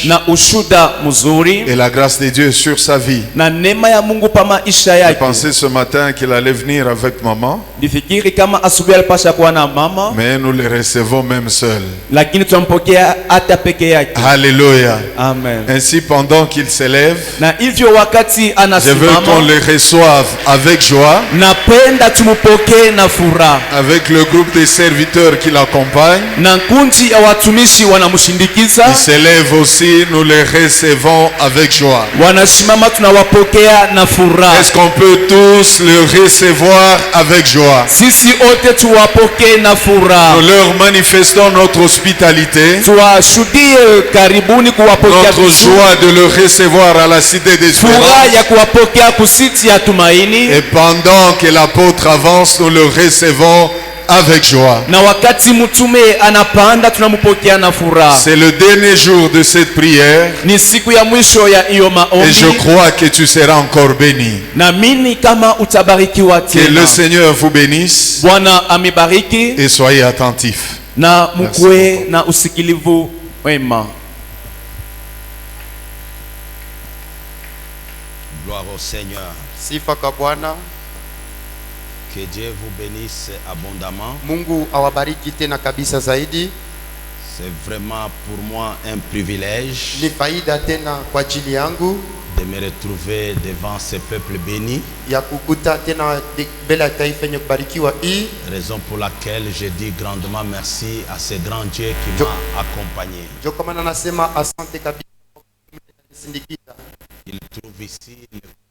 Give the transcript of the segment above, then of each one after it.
na ushuda mzuri et la grâce de Dieu sur sa vie. na neema ya Mungu pa maisha J'ai yake. pensé ce matin qu'il allait venir avec maman, Nifikiri kama asubuhi alipasha kuwa na mama, mais nous le recevons même seul. lakini tunampokea hata peke yake. Alléluia. Amen. Ainsi, pendant qu'il s'élève, Na hivyo wakati je veux qu'on anasimama, le reçoive avec joie, napenda tumupokee na furaha, avec le groupe de serviteurs qui l'accompagnent. na kundi ya watumishi wanamshindikiza. Il s'élève aussi, nous le recevons avec joie. Wanasimama, tunawapokea na furaha. Est-ce qu'on peut tous le recevoir avec joie? Sisi wote tuwapokee na furaha. Nous leur manifestons notre hospitalité, Tuwashuhudie karibuni kuwapokea notre vizuri. joie de le recevoir à la cité Furaha d'Espérance. ya kuwapokea kusiti ya tumaini. Et pendant que l'apôtre avance, nous le recevons avec joie. Na wakati mtume anapanda, tunamupokea na furaha. C'est le dernier jour de cette prière Ni siku ya mwisho ya hiyo et je maombi. crois que tu seras encore béni. Naamini kama utabarikiwa Que tena. le Seigneur vous bénisse Bwana amebariki, et soyez attentifs. na mkwe na usikilivu wema. Gloire au Seigneur. Sifa kwa Bwana. Que Dieu vous bénisse abondamment. Mungu awabariki tena kabisa zaidi. C'est vraiment pour moi un privilège Ni faida tena kwa ajili yangu de me retrouver devant ce peuple béni. ya kukuta tena mbele ya taifa yenye kubarikiwa hii. Raison pour laquelle je dis grandement merci à ce grand Dieu qui m'a accompagné. Ndio kwa maana nasema asante kabisa kwa kunisindikiza. Il trouve ici l'expression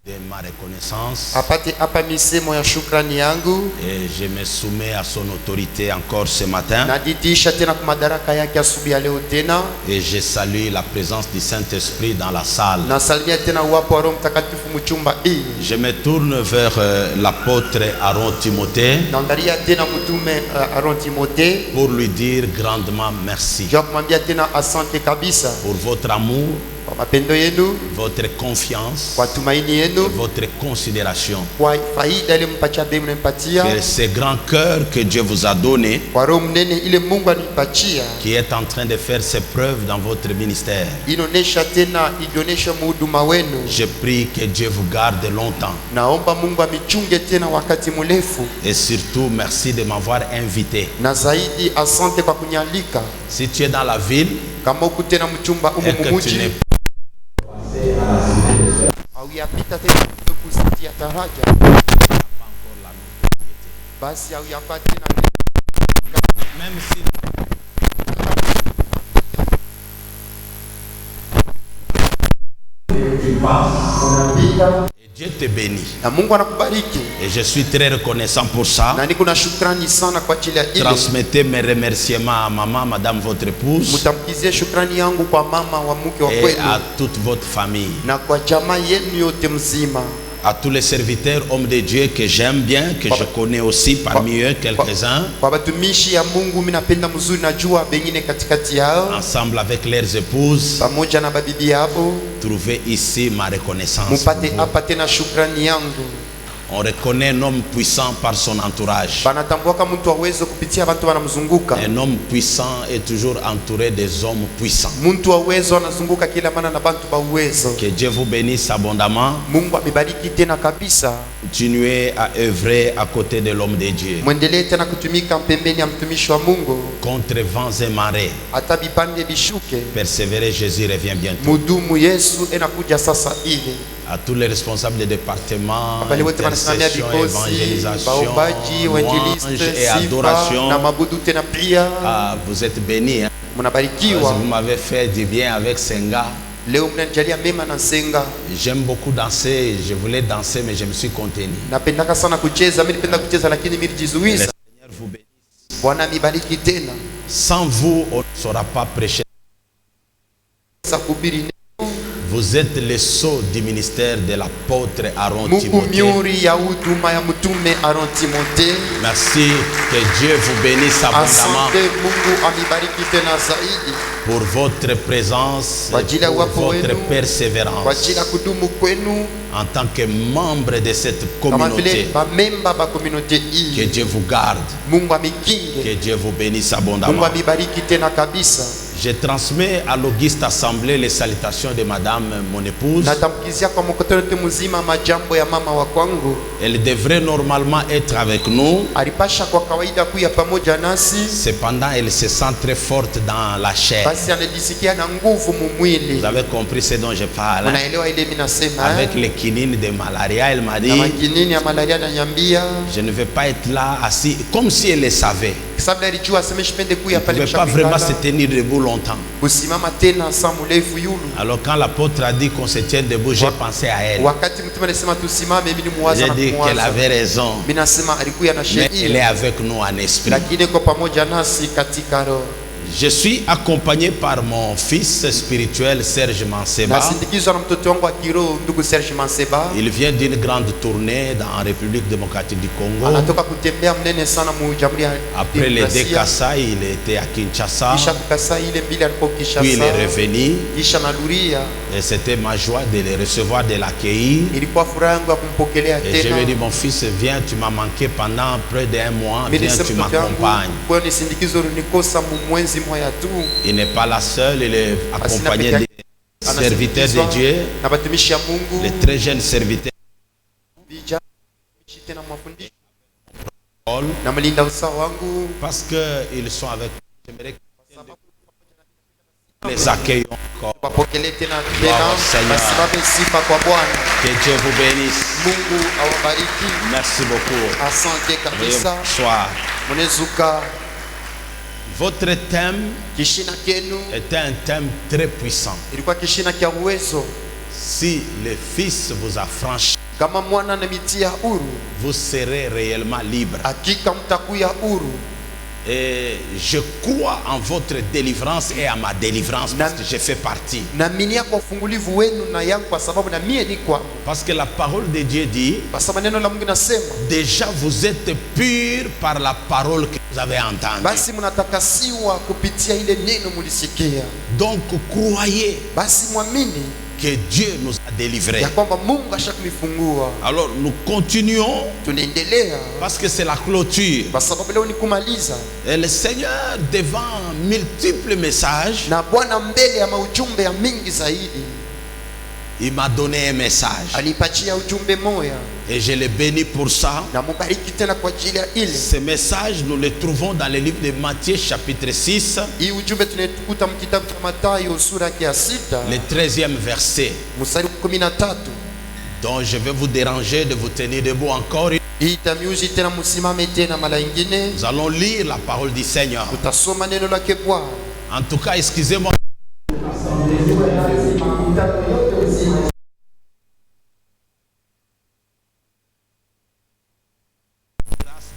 de ma reconnaissance Apate hapa misemo ya shukrani yangu, et je me soumets à son autorité encore ce matin. nadidisha tena kwa madaraka yake asubuhi ya leo tena. Et je salue la présence du Saint-Esprit dans la salle. Nasalimia tena uwapo wa Roho Mtakatifu mchumba hii. Je me tourne vers l'apôtre Aaron Timothée Naangalia tena mtume Aaron Timothée pour lui dire grandement merci ndio kumwambia tena asante kabisa pour votre amour, kwa mapendo yenu, votre confiance, kwa tumaini yenu, votre considération. kwa faida ile mpatia bei mnampatia, Que ce grand cœur que Dieu vous a donné, kwa roho mnene ile Mungu anipatia, qui est en train de faire ses preuves dans votre ministère. inaonesha tena idionesha muhuduma wenu. Je prie que Dieu vous garde longtemps. Naomba Mungu amichunge tena wakati mrefu, Et surtout, merci de m'avoir invité. na zaidi asante kwa kunyalika. Si tu es dans la ville Kama uko tena mchumba et umu que tu mumuji n'es au yapita tena kusitia taraja, basi au yapata tena même si et Dieu te bénit. na Mungu anakubariki, Et je suis très reconnaissant pour ça. na niko na shukrani sana kwa ajili ya ile. Transmettez mes remerciements à maman, madame votre épouse, Mtamkizie shukrani yangu kwa mama wa mke wa et kwenu à toute votre famille. na kwa jamaa yenu yote mzima, À tous les serviteurs, hommes de Dieu que j'aime bien, que je connais aussi parmi eux quelques-uns, kwa watumishi ya Mungu mimi napenda mzuri, najua bengine katikati yao ensemble avec leurs épouses, pamoja na babibi yabo, trouvez ici ma reconnaissance. mupate hapa tena shukrani yangu. On reconnaît un homme puissant par son entourage. Banatambua kama mtu aweze kupitia watu wanamzunguka. Un homme puissant est toujours entouré des hommes puissants. Mtu wa uwezo anazunguka kila maana na bantu ba uwezo. Que Dieu vous bénisse abondamment. Mungu amebariki tena kabisa. Continuez à œuvrer à côté de l'homme de Dieu. Mwendelee tena kutumika pembeni ya mtumishi wa Mungu. Contre vents et marées. Hata vipande vishuke. Persévérez, Jésus revient bientôt. Mudumu Yesu enakuja sasa hivi. À tous les responsables des départements, Abali wote wanasimamia intercession, vikosi, évangélisation, baombaji, louange wainjiliste, et sifa adoration. na mabudu tena pia. Ah, vous êtes bénis. Hein? Mnabarikiwa. Vous m'avez fait du bien avec Senga. Leo mnanijalia mema na Senga. J'aime beaucoup danser. Je voulais danser, mais je me suis contenu. Napendaka sana kucheza, mimi nipenda kucheza lakini mimi Le nilijizuiza. Seigneur vous bénisse. Bwana mibariki tena. Sans vous, on ne saura pas prêcher. Sasa kuhubiri Vous êtes le sceau du ministère de l'apôtre Aaron Mungu Timothée. miuri ya huduma ya mtume Aaron Timothée. Merci, que Dieu vous bénisse abondamment Asante, Mungu amibariki tena zaidi pour votre présence kwa et ajili ya pour uwapo votre wenu, kwa persévérance ajili ya kudumu kwenu en tant que membre de cette kama vile communauté. bamemba ba communauté Que hii. Dieu vous garde, Mungu amikinge, que Dieu vous bénisse Mungu abondamment. amibariki tena kabisa. Je transmets à l'Auguste Assemblée les salutations de madame, mon épouse. Natamkizia kwa mkutano wote mzima majambo ya mama wa kwangu. Elle devrait normalement être avec nous. Alipasha kwa kawaida kuya pamoja nasi. Cependant, elle se sent très forte dans la chair. Basi anajisikia na nguvu mumwili. Vous avez compris ce dont je parle. Unaelewa ile mimi nasema? Avec les kinini de malaria, elle m'a dit, na kinini ya malaria ananiambia, je ne vais pas être là assis, comme si elle le savait. Sababu alijua asemeshipende kuya Elle pale ne pouvait pas vraiment se tenir debout longtemps. Kusimama tena saa mrefu yulu. Alors quand l'apôtre a dit qu'on se tienne debout, j'ai pensé à elle. Wakati mtume alisema tusimame, mimi nimuwaza na J'ai dit kumwaza. qu'elle avait raison. Mimi nasema alikuwa na Mais sheria. elle est avec nous en esprit. Lakini kwa pamoja nasi katika roho. Je suis accompagné par mon fils spirituel Serge Manseba. Nasindikizwa na mtoto wangu wa kiroho ndugu Serge Manseba. Il vient d'une grande tournée dans la République démocratique du Congo. Anatoka kutembea mnene sana mu Jamhuri ya Après les deux Kasai, il était à Kinshasa. Kisha Kasai ile mbili alikuwa Kinshasa. Puis il est revenu. Kisha naluria. Et c'était ma joie de le recevoir, de l'accueillir. Ilikuwa furaha yangu ya kumpokelea tena. Et je lui ai dit, mon fils, viens, tu m'as manqué pendant près d'un mois. Viens, tu m'accompagnes. Kwa nisindikizo nikosa mwezi moja tu. Il n'est pas la seule, il est accompagné des serviteurs de Dieu, les très jeunes serviteurs. Parce qu'ils sont avec nous. J'aimerais que les accueillons encore. Seigneur. Que Dieu vous bénisse. Merci beaucoup. Bonsoir. Votre thème était un thème très puissant. Si le Fils vous a franchi, vous serez réellement libre. Et je crois en votre délivrance et à ma délivrance parce que je fais partie. Parce que la parole de Dieu dit, déjà vous êtes purs par la parole que vous avez entendue. Donc croyez que Dieu nous a délivrés. Alors nous continuons parce que c'est la clôture. Et le Seigneur, devant multiples messages, il m'a donné un message. Et je le bénis pour ça. Ce message, nous le trouvons dans le livre de Matthieu chapitre 6. Le 13e verset. Donc je vais vous déranger de vous tenir debout encore. Nous allons lire la parole du Seigneur. En tout cas, excusez-moi.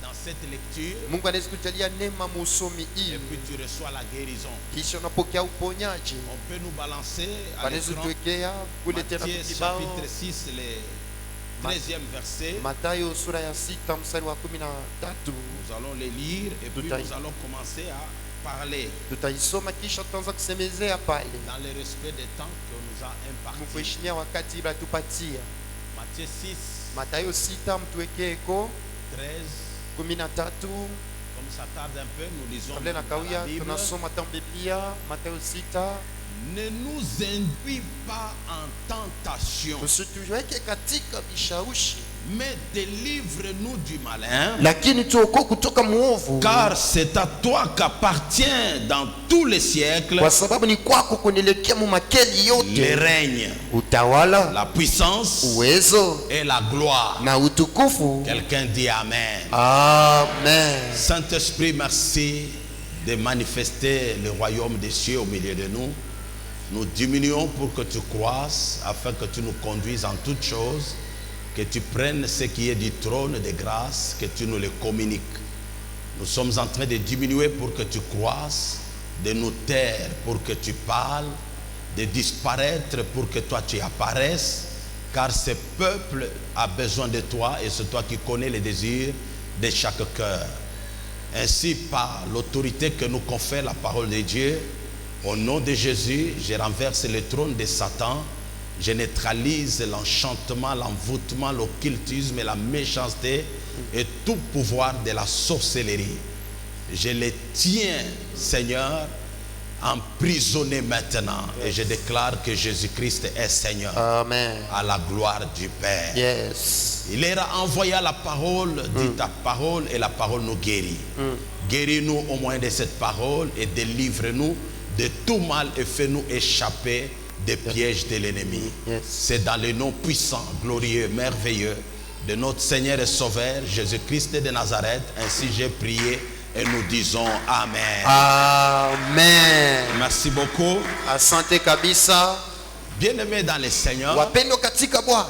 Dans cette lecture, et puis tu reçois la guérison. On peut nous balancer à l'écran Matthieu chapitre 6, le 13e verset. Nous allons les lire et puis nous allons commencer à parler dans le respect des temps qu'on nous a imparti. Matthieu 6, 13. Comme ça tarde un peu, nous lisons la Bible. Ne nous induis pas en tentation, mais délivre-nous du malin. Car c'est à toi qu'appartient dans tous les siècles le règne, la puissance et la gloire. Quelqu'un dit Amen. Amen. Saint-Esprit, merci de manifester le royaume des cieux au milieu de nous. Nous diminuons pour que tu croisses, afin que tu nous conduises en toutes choses, que tu prennes ce qui est du trône de grâce, que tu nous le communiques. Nous sommes en train de diminuer pour que tu croisses, de nous taire pour que tu parles, de disparaître pour que toi tu apparaisses, car ce peuple a besoin de toi et c'est toi qui connais les désirs de chaque cœur. Ainsi, par l'autorité que nous confère la parole de Dieu, au nom de Jésus, je renverse le trône de Satan, je neutralise l'enchantement, l'envoûtement, l'occultisme et la méchanceté et tout pouvoir de la sorcellerie. Je les tiens, Seigneur, emprisonné maintenant. Et je déclare que Jésus-Christ est Seigneur. Amen. À la gloire du Père. Yes. Il est envoyé à la parole, dit ta parole et la parole nous guérit. Guéris-nous au moyen de cette parole et délivre-nous de tout mal et fais-nous échapper des pièges de l'ennemi. Yes. C'est dans le nom puissant, glorieux, merveilleux de notre Seigneur et Sauveur Jésus-Christ de Nazareth. Ainsi j'ai prié et nous disons Amen. Amen. Merci beaucoup. Asante kabisa. Bien-aimés dans le Seigneur, Wapendo katika Bwana,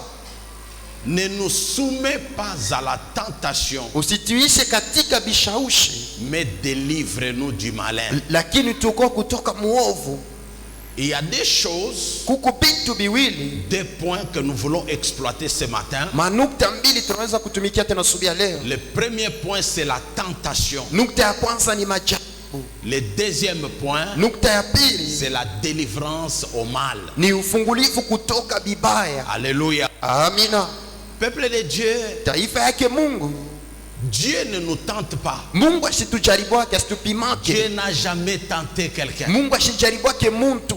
ne nous soumets pas à la tentation, usituishe katika bishaushi, mais délivre-nous du malin. lakini tuko kutoka muovu. Il y a des choses, Kuko bintu biwili, des points que nous voulons exploiter ce matin. manukta mbili tunaweza kutumikia tena asubuhi ya leo. Le premier point, c'est la tentation. Nukta ya kwanza ni majaribu. Le deuxième point, Nukta ya pili c'est la délivrance au mal. ni ufungulivu kutoka bibaya. Alléluia. Amina. Peuple de Dieu, Taifa yake Mungu, Dieu ne nous tente pas. Mungu asitujaribuake, Dieu asitupimake. n'a jamais tenté quelqu'un. Mungu asijaribuake muntu.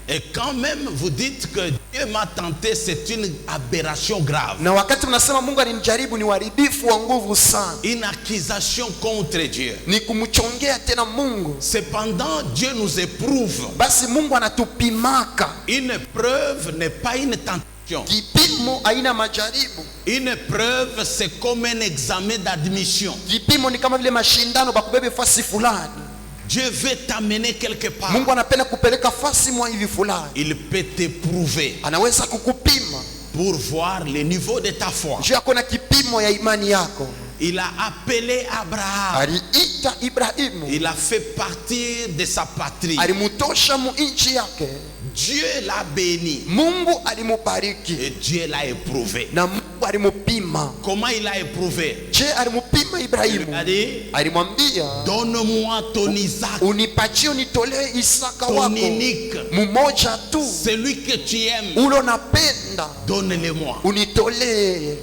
Et quand même vous dites que Dieu m'a tenté, c'est une aberration grave. Na wakati mnasema Mungu alinijaribu, ni uharibifu wa nguvu sana, Une accusation contre Dieu. ni kumchongea tena Mungu. Cependant, Dieu nous éprouve. Basi Mungu anatupimaka. Une preuve n'est pas une tentation. Kipimo haina majaribu. Une preuve, c'est comme un examen d'admission. Kipimo ni kama vile mashindano bakubebe fasi fulani. Dieu veut t'amener quelque part. Mungu anapenda kupeleka fasi mwa hivi fulani. Il peut t'éprouver Anaweza kukupima pour voir le niveau de ta foi. juu yako na kipimo ya imani yako. Il a appelé Abraham. Aliita Ibrahimu, Il a fait partir de sa patrie. alimutosha mu nchi yake. Dieu l'a béni Mungu alimubariki et Dieu l'a éprouvé. na Mungu alimupima. Comment il a éprouvé? Je, alimupima Il Ibrahimu, a dit, alimwambia donne-moi ton Isaac, unipatie, unitolee Isaka ton wako unique, mmoja tu, celui que tu aimes, ule unapenda, donne-le-moi. unitolee.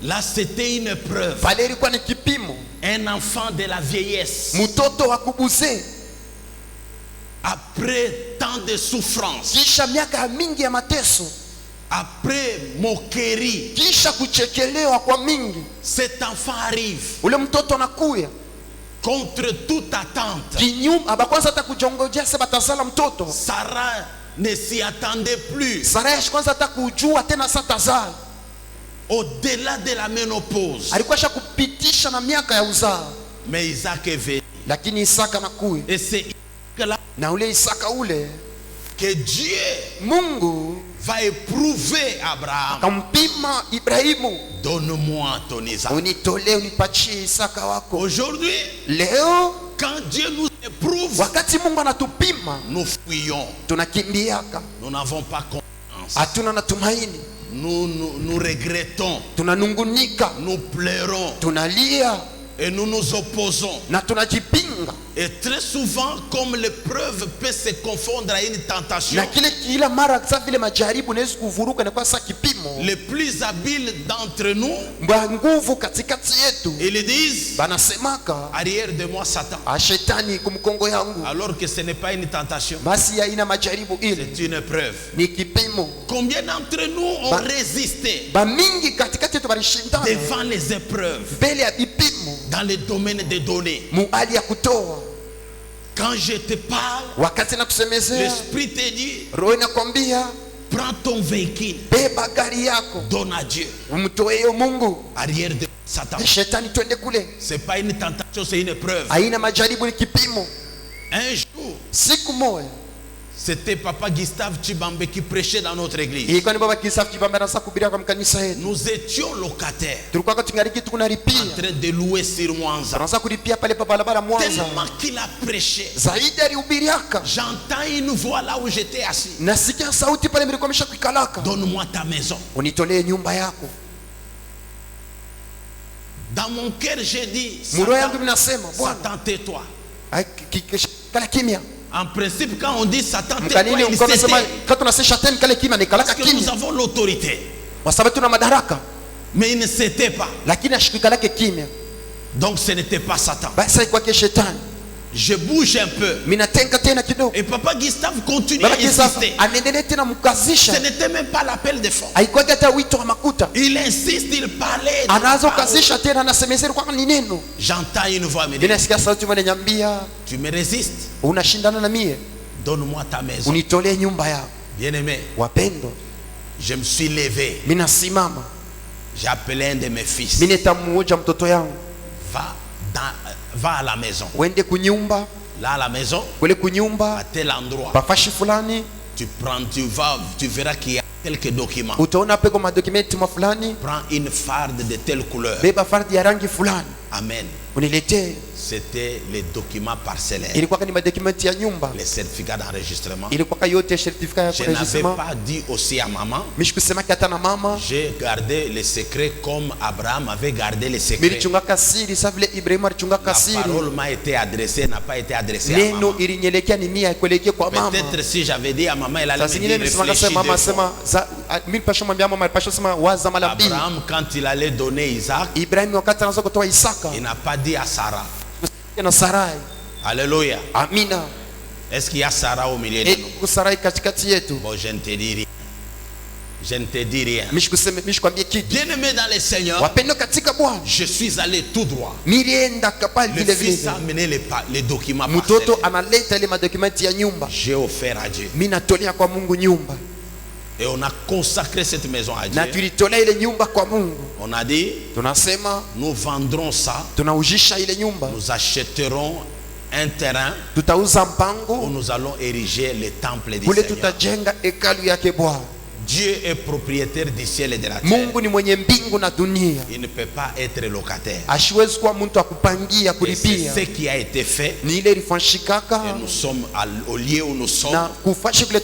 Là, c'était une preuve. Pale ilikuwa ni kipimo. Un enfant de la vieillesse, Mtoto wa kubuze, après tant de souffrances, kisha miaka mingi ya mateso, après moquerie, kisha kuchekelewa kwa mingi, cet enfant arrive ule mtoto anakuya contre toute attente. kinyume. Abakwanza hata kujongojea sasa batazala mtoto. Sarah ne s'y attendait plus. Sarai kwanza hata kujua tena sasa tazala. Au-delà de la ménopause. Alikuwa kupitisha na miaka ya uzaa, Mais Isaac est venu. lakini Isaka nakuya, Et c'est là na ule Isaka ule que Dieu Mungu va éprouver Abraham. kampima Ibrahimu, Donne-moi ton Isaac. unitolee, unipatie Isaka wako. Aujourd'hui, Leo quand Dieu nous éprouve, wakati Mungu anatupima, nous fuyons. tunakimbiaka, Nous n'avons pas confiance. hatuna na tumaini, Nous regrettons. tunanungunika, Nous pleurons. tunalia Et nous nous opposons. na tunajipinga. Et très souvent, comme l'épreuve peut se confondre à une tentation, Na kila mara sasa vile majaribu naweza kuvuruka na kwa sasa kipimo. les plus habiles d'entre nous, Mba nguvu katikati yetu ils disent, banasemaka, arrière de moi Satan. shetani kumkongo yangu. Alors que ce n'est pas une tentation, Basi haina majaribu, ile c'est une preuve. ni kipimo. Combien d'entre nous ont Ba- résisté Ba mingi katikati yetu balishindana devant les épreuves mbele ya vipimo dans le domaine des données? mu hali ya kutoa. Quand je te parle, Wakati na kusemezea, l'Esprit te dit, roho inakwambia prends ton véhicule, beba gari yako, donne à Dieu. umtoe Mungu. Arrière de Satan. Shetani twende kule. C'est pas une tentation, c'est une preuve. Haina majaribu, ni kipimo. Un jour, Siku moja c'était Papa Gustave Chibambe qui prêchait dans notre église. ilikuwa ni baba Kisafu Kibamba na sasa kubiria kwa kanisa yetu. Nous étions locataires, Tulikuwa tungariki en tukunalipia. train de louer sur Mwanza. Tunaanza kulipia pale pa barabara Mwanza. Tellement qu'il a prêché, Zaidi alihubiriaka. j'entends une voix là où j'étais assis. Nasikia sauti pale nilikuwa nimeshakuikalaka. Donne-moi ta maison. Unitolee nyumba yako. Dans mon cœur, j'ai dit, Muro yangu Satan, ninasema, Bwana, Satan, tais-toi. kala kimya. En principe, quand on dit Satan, tais-toi, Mkanini il mko nasema s'était. kama tunasema shetani kale kimya ni kalaka Parce que nous kimya. avons l'autorité. Kwa sababu tuna madaraka, Mais il ne s'était pas. lakini ashikikalake kimya. Donc ce n'était pas Satan. Basi haikuwa ke shetani. Je bouge un peu. minatenga tena kidogo. Et papa Gustave continue Baba à Gustave insister. anaendelea tena mkazisha. Ce n'était même pas l'appel de force. Haikuwa hata wito wa makuta. Il insiste, il parlait. Anaanza kukazisha tena, anasemezea kwa ni neno. J'entends une voix me dire, Ninasikia sauti inaniambia, tu me résistes, unashindana na mie, donne-moi ta maison. unitolee nyumba yako. Bien-aimé, Wapendo, je me suis levé. mimi nasimama, J'ai appelé un de mes fils. mimi nitamuoja mtoto yangu, Va à la maison. uende kunyumba, Là à la maison, kule kunyumba, à tel endroit, pafashi fulani, tu verras qu'il y a quelques documents. utaona peko madokumenti fulani, Prends une farde de telle couleur. beba fardi ya rangi fulani, Amen. uniletee. C'était les documents parcellaires, Ilikuwa ni madokumenti ya nyumba, les certificats d'enregistrement. ilikuwa yote certificat ya Je n'avais enregistrement. pas dit aussi à maman. Mimi sikusema hata na mama, J'ai gardé les secrets comme Abraham avait gardé les mimi secrets. nilichunga siri sawa vile Ibrahimu alichunga La siri. parole m'a été adressée, n'a pas été adressée à Neno maman. ilinyelekea ni mia kuelekea kwa mama. Peut-être si j'avais dit à maman, elle allait Sasa me zingine dire nilisema réfléchis mama deux fois. sema mimi pasha mwambia mama pasha sema waza mara mbili. Abraham, quand il allait donner Isaac, Ibrahimu wakati anaanza kutoa Isaka il n'a pas dit à Sarah. na Sarai. Alléluia. Amina. Est-ce qu'il y a Sarah au milieu de nous? Ku Sarai katikati yetu. Bon, je ne te dis rien. Je ne te dis rien. Mimi sikwambie kitu. Bien-aimé dans le Seigneur, Wapendwa katika Bwana. je suis allé tout droit. Nilienda kapali Le vile fils a vile. amené les documents Mtoto parcellaires. analeta ile madokumenti ya nyumba. J'ai offert à Dieu. Mimi natolea kwa Mungu nyumba. Et on a consacré cette maison à Na Dieu. tulitolea ile nyumba kwa Mungu. On a dit, Tunasema nous vendrons ça, tunaujisha ile nyumba. nous achèterons un terrain Tutauza où mpango nous allons ériger le temple du kule Seigneur. tutajenga hekalu yake Bwana. Dieu est propriétaire du ciel et de la terre. Mungu ni mwenye mbingu na dunia. Il ne peut pas être locataire. Ashiwezi kuwa mtu akupangia Et c'est kulipia. ce qui a été fait. Ni ile ilifanyikaka Et nous sommes au lieu où nous sommes na kufashi kule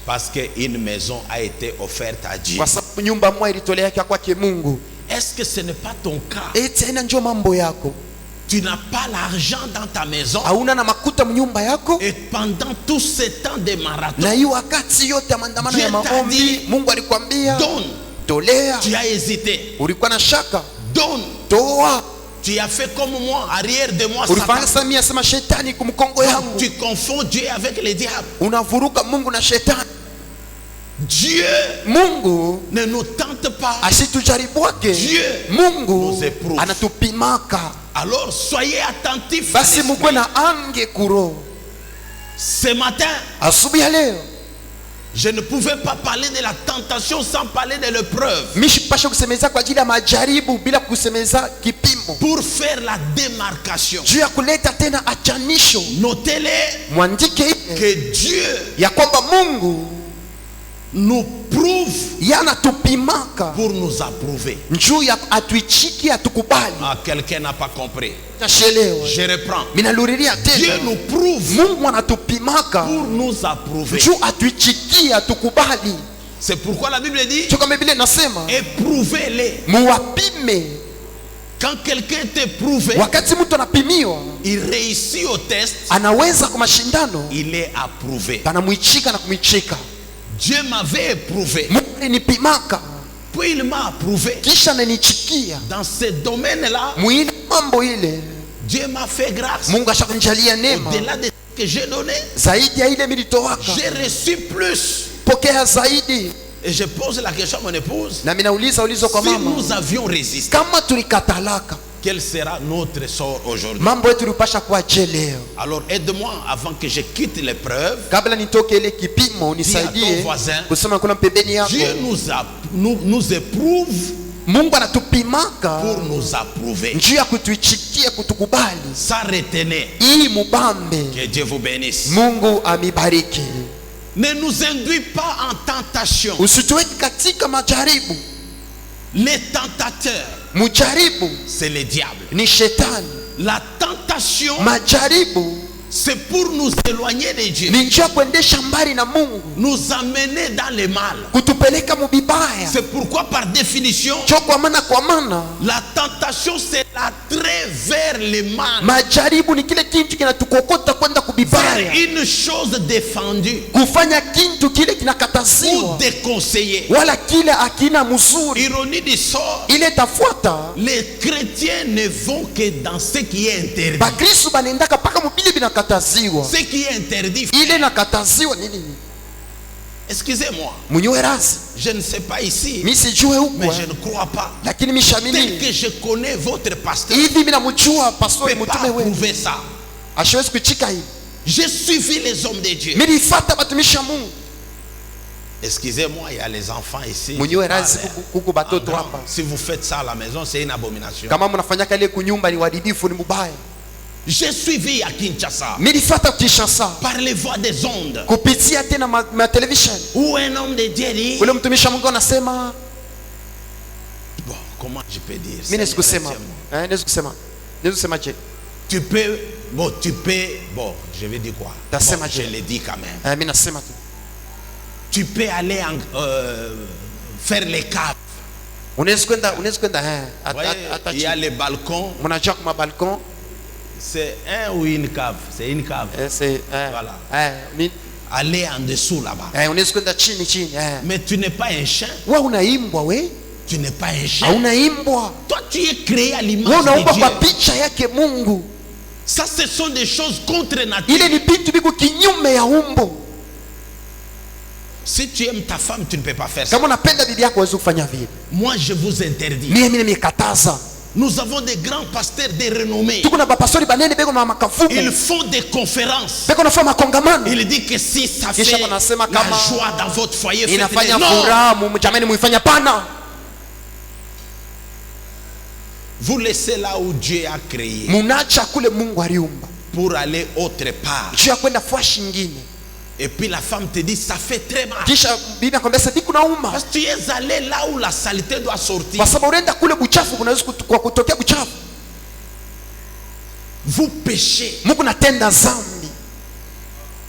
parce qu'une maison a été offerte à Dieu. kwa sababu nyumba moja ilitolea kwake Mungu. Est-ce que ce n'est pas ton cas? Tena njoo mambo yako. Tu n'as pas l'argent dans ta maison. Hauna na makuta mnyumba yako. Et pendant tout ce temps de marathon, Na hiyo wakati yote ya maandamano ya Dieu t'a maombi, dit, Mungu alikwambia donne. tolea. Tu as hésité. Ulikuwa na shaka. Donne. Toa. Tu as fait comme moi, arrière de moi, Ulifanya Satan. samia sema shetani kumkongo yangu. Tu confonds Dieu avec le diable. Unavuruka Mungu na shetani. Dieu Mungu ne nous tente pas. asitujaribuake. Dieu Mungu nous éprouve. anatupimaka. Alors soyez attentifs. à Basi l'esprit. mukwe na ange kuro. Ce matin, Asubuhi ya leo je ne pouvais pas parler de la tentation sans parler de l'épreuve. mishipasha kusemeza kwa ajili ya majaribu bila kusemeza kipimo, Pour faire la démarcation, juu ya kuleta tena achanisho. notez-les Mwandike ile que Dieu ya kwamba Mungu nous prouve yanatupimaka pour nous approuver. njuu ya atuichiki atukubali. Ah, quelqu'un n'a pas compris. Tashelewa Je reprends. minaluriria Dieu tena, nous prouve Mungu anatupimaka pour nous approuver. njuu atuichikie atukubali. C'est pourquoi la Bible dit, Cho kama Biblia inasema éprouvez-les. muwapime. Quand quelqu'un est éprouvé, Wakati mtu anapimiwa il réussit au test, anaweza kwa mashindano, il est approuvé. anamwichika na kumwichika. Dieu m'avait éprouvé, Mungu alinipimaka puis il m'a approuvé. kisha ananichikia Dans ce domaine-là, mwili mambo ile. Dieu m'a fait grâce. Mungu ashakunjalia neema Au-delà de ce que j'ai donné, zaidi ya ile militowaka, j'ai reçu plus. pokea zaidi. Et je pose la question à mon épouse, Na minauliza ulizo kwa si mama, nous avions résisté, kama tulikatalaka quel sera notre sort aujourd'hui? mambo yetu tulipasha kuwa je leo. Alors aide-moi avant que je quitte l'épreuve. Kabla nitoke ile kipimo, Dis à ton unisaidie voisin, kusema kuna pembeni yako. Dieu nous éprouve Mungu anatupimaka pour nous approuver. njuu ya kutuichikia, kutukubali. Ça retenez. Ili mubambe. Que Dieu vous bénisse. Mungu amibariki. Ne nous induis pas en tentation. Usituweke katika majaribu. Les tentateurs, Mujaribu c'est le diable. ni shetani. La tentation, Majaribu c'est pour nous éloigner de Dieu, ni njia kuendesha mbali na Mungu, nous amener dans le mal. kutupeleka mubibaya. C'est pourquoi par définition, Cho kwa maana la tentation c'est l'attrait vers le mal, majaribu ni kile kintu kinatukokota kwenda vers kubibaya, une chose défendue kufanya kintu kile ou kinakataziwa déconseillée. wala kile akina mzuri. Ironie du sort, Ile tafuata les chrétiens ne vont que dans ce qui est interdit. bakristu banendaka paka kama bile binakataziwa. Ce qui est interdit. Ile nakataziwa nini? Excusez-moi. Mwenyewe razi. Je ne sais pas ici. Mimi sijue huko. Mais je ne crois pas. Lakini mishamini. Tel que je connais votre pasteur. Hivi mimi namjua pastor mtume wewe. Prouver ça. Ashawezi kuchika hivi. J'ai suivi les hommes de Dieu. Mimi nifuata batumishi wa Mungu. Excusez-moi, il y a les enfants ici. Mwenyewe razi kuku batoto hapa. Si vous faites ça à la maison, c'est une abomination. Kama mnafanyaka ile kunyumba ni wadidifu, ni mubaya. J'ai suivi à Kinshasa. Mimi nifuata Kinshasa. Par les voies des ondes. Kupitia tena ma television. Où un homme de Dieu dit. Ule mtumishi wa Mungu anasema. Bon, comment je peux dire? Mimi naweza kusema. Naweza kusema je? Tu peux, je vais dire quoi? Bon, je le dis quand même. Mimi nasema tu. Tu peux aller faire les caves. Unaweza kwenda il y a les balcons. Mnajua kama balcon. C'est un ou une cave? C'est une cave. Voilà. Aller en dessous là-bas. Unaweza kwenda chini. Mais tu n'es pas un chien. Wewe unaimbwa we? Tu n'es pas un chien. Unaimbwa. Toi tu es créé à l'image de Dieu. Wewe kwa picha yake Mungu. Ça ce sont des choses contre nature. Ile ni vitu biko kinyume ya umbo. Si tu aimes ta femme, tu ne peux pas faire ça. Kama unapenda bibi yako huwezi kufanya vile. Moi je vous interdis. Mimi nimekataza. Nous avons des grands pasteurs de renommée. Tuko na bapastori banene beko na makafuku. Ils font des conférences. Beko na fama kongamano. Il dit que si ça fait la joie dans votre foyer, inafanya furaha jamani muifanya pana. Vous laissez là où Dieu a créé. Munacha kule Mungu aliumba. Pour aller autre part. Juu ya kwenda fashi nyingine. Et puis la femme te dit ça fait très mal. Kisha bibi akwambia sasa kuna uma. Parce que tu es allé là où la saleté doit sortir. Kwa sababu unaenda kule buchafu kunaweza kutokea buchafu. Vous péchez. Mungu natenda zambi.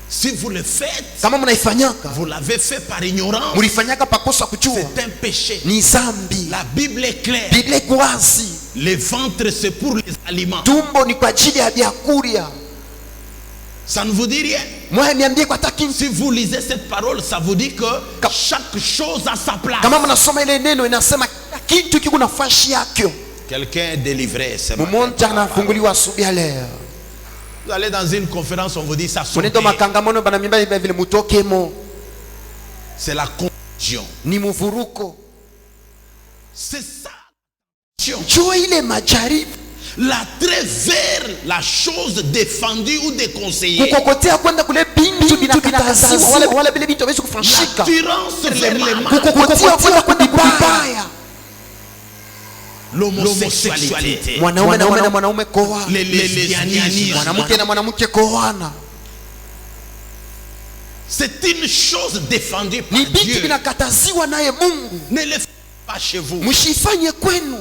Si vous le faites, kama mnaifanyaka, vous l'avez fait par ignorance. Mulifanyaka pakosa kujua. C'est un péché. Ni zambi. La Bible est claire. Biblia iko wazi. Le ventre c'est pour les aliments. Tumbo ni kwa ajili ya vyakula. Ça ne vous dit rien. Moi niambie kwa takini. Si vous lisez cette parole, ça vous dit que chaque chose a sa place. Kama mnasoma ile neno inasema kitu kiko nafasi yake. Quelqu'un est délivré ce matin. Mmoja anafunguliwa asubuhi ya leo. Vous allez dans une conférence, on vous dit ça. C'est la confusion. Ni muvuruko. C'est ça. Jua ile majaribu. La très vers la chose défendue ou déconseillée. Kukokotea kwenda kule bintu binakataziwa wala bile bintu hawezi kufanyika. L'attirance vers les mal. Kukokotea kwenda kubaya. L'homosexualité. Mwanaume na mwanaume koa. Les lesbianisme. Mwanamke na mwanamke koana. C'est une chose défendue par Dieu. Ni Dieu. bintu binakataziwa naye Mungu. Ne le faites pas chez vous. Msifanye kwenu.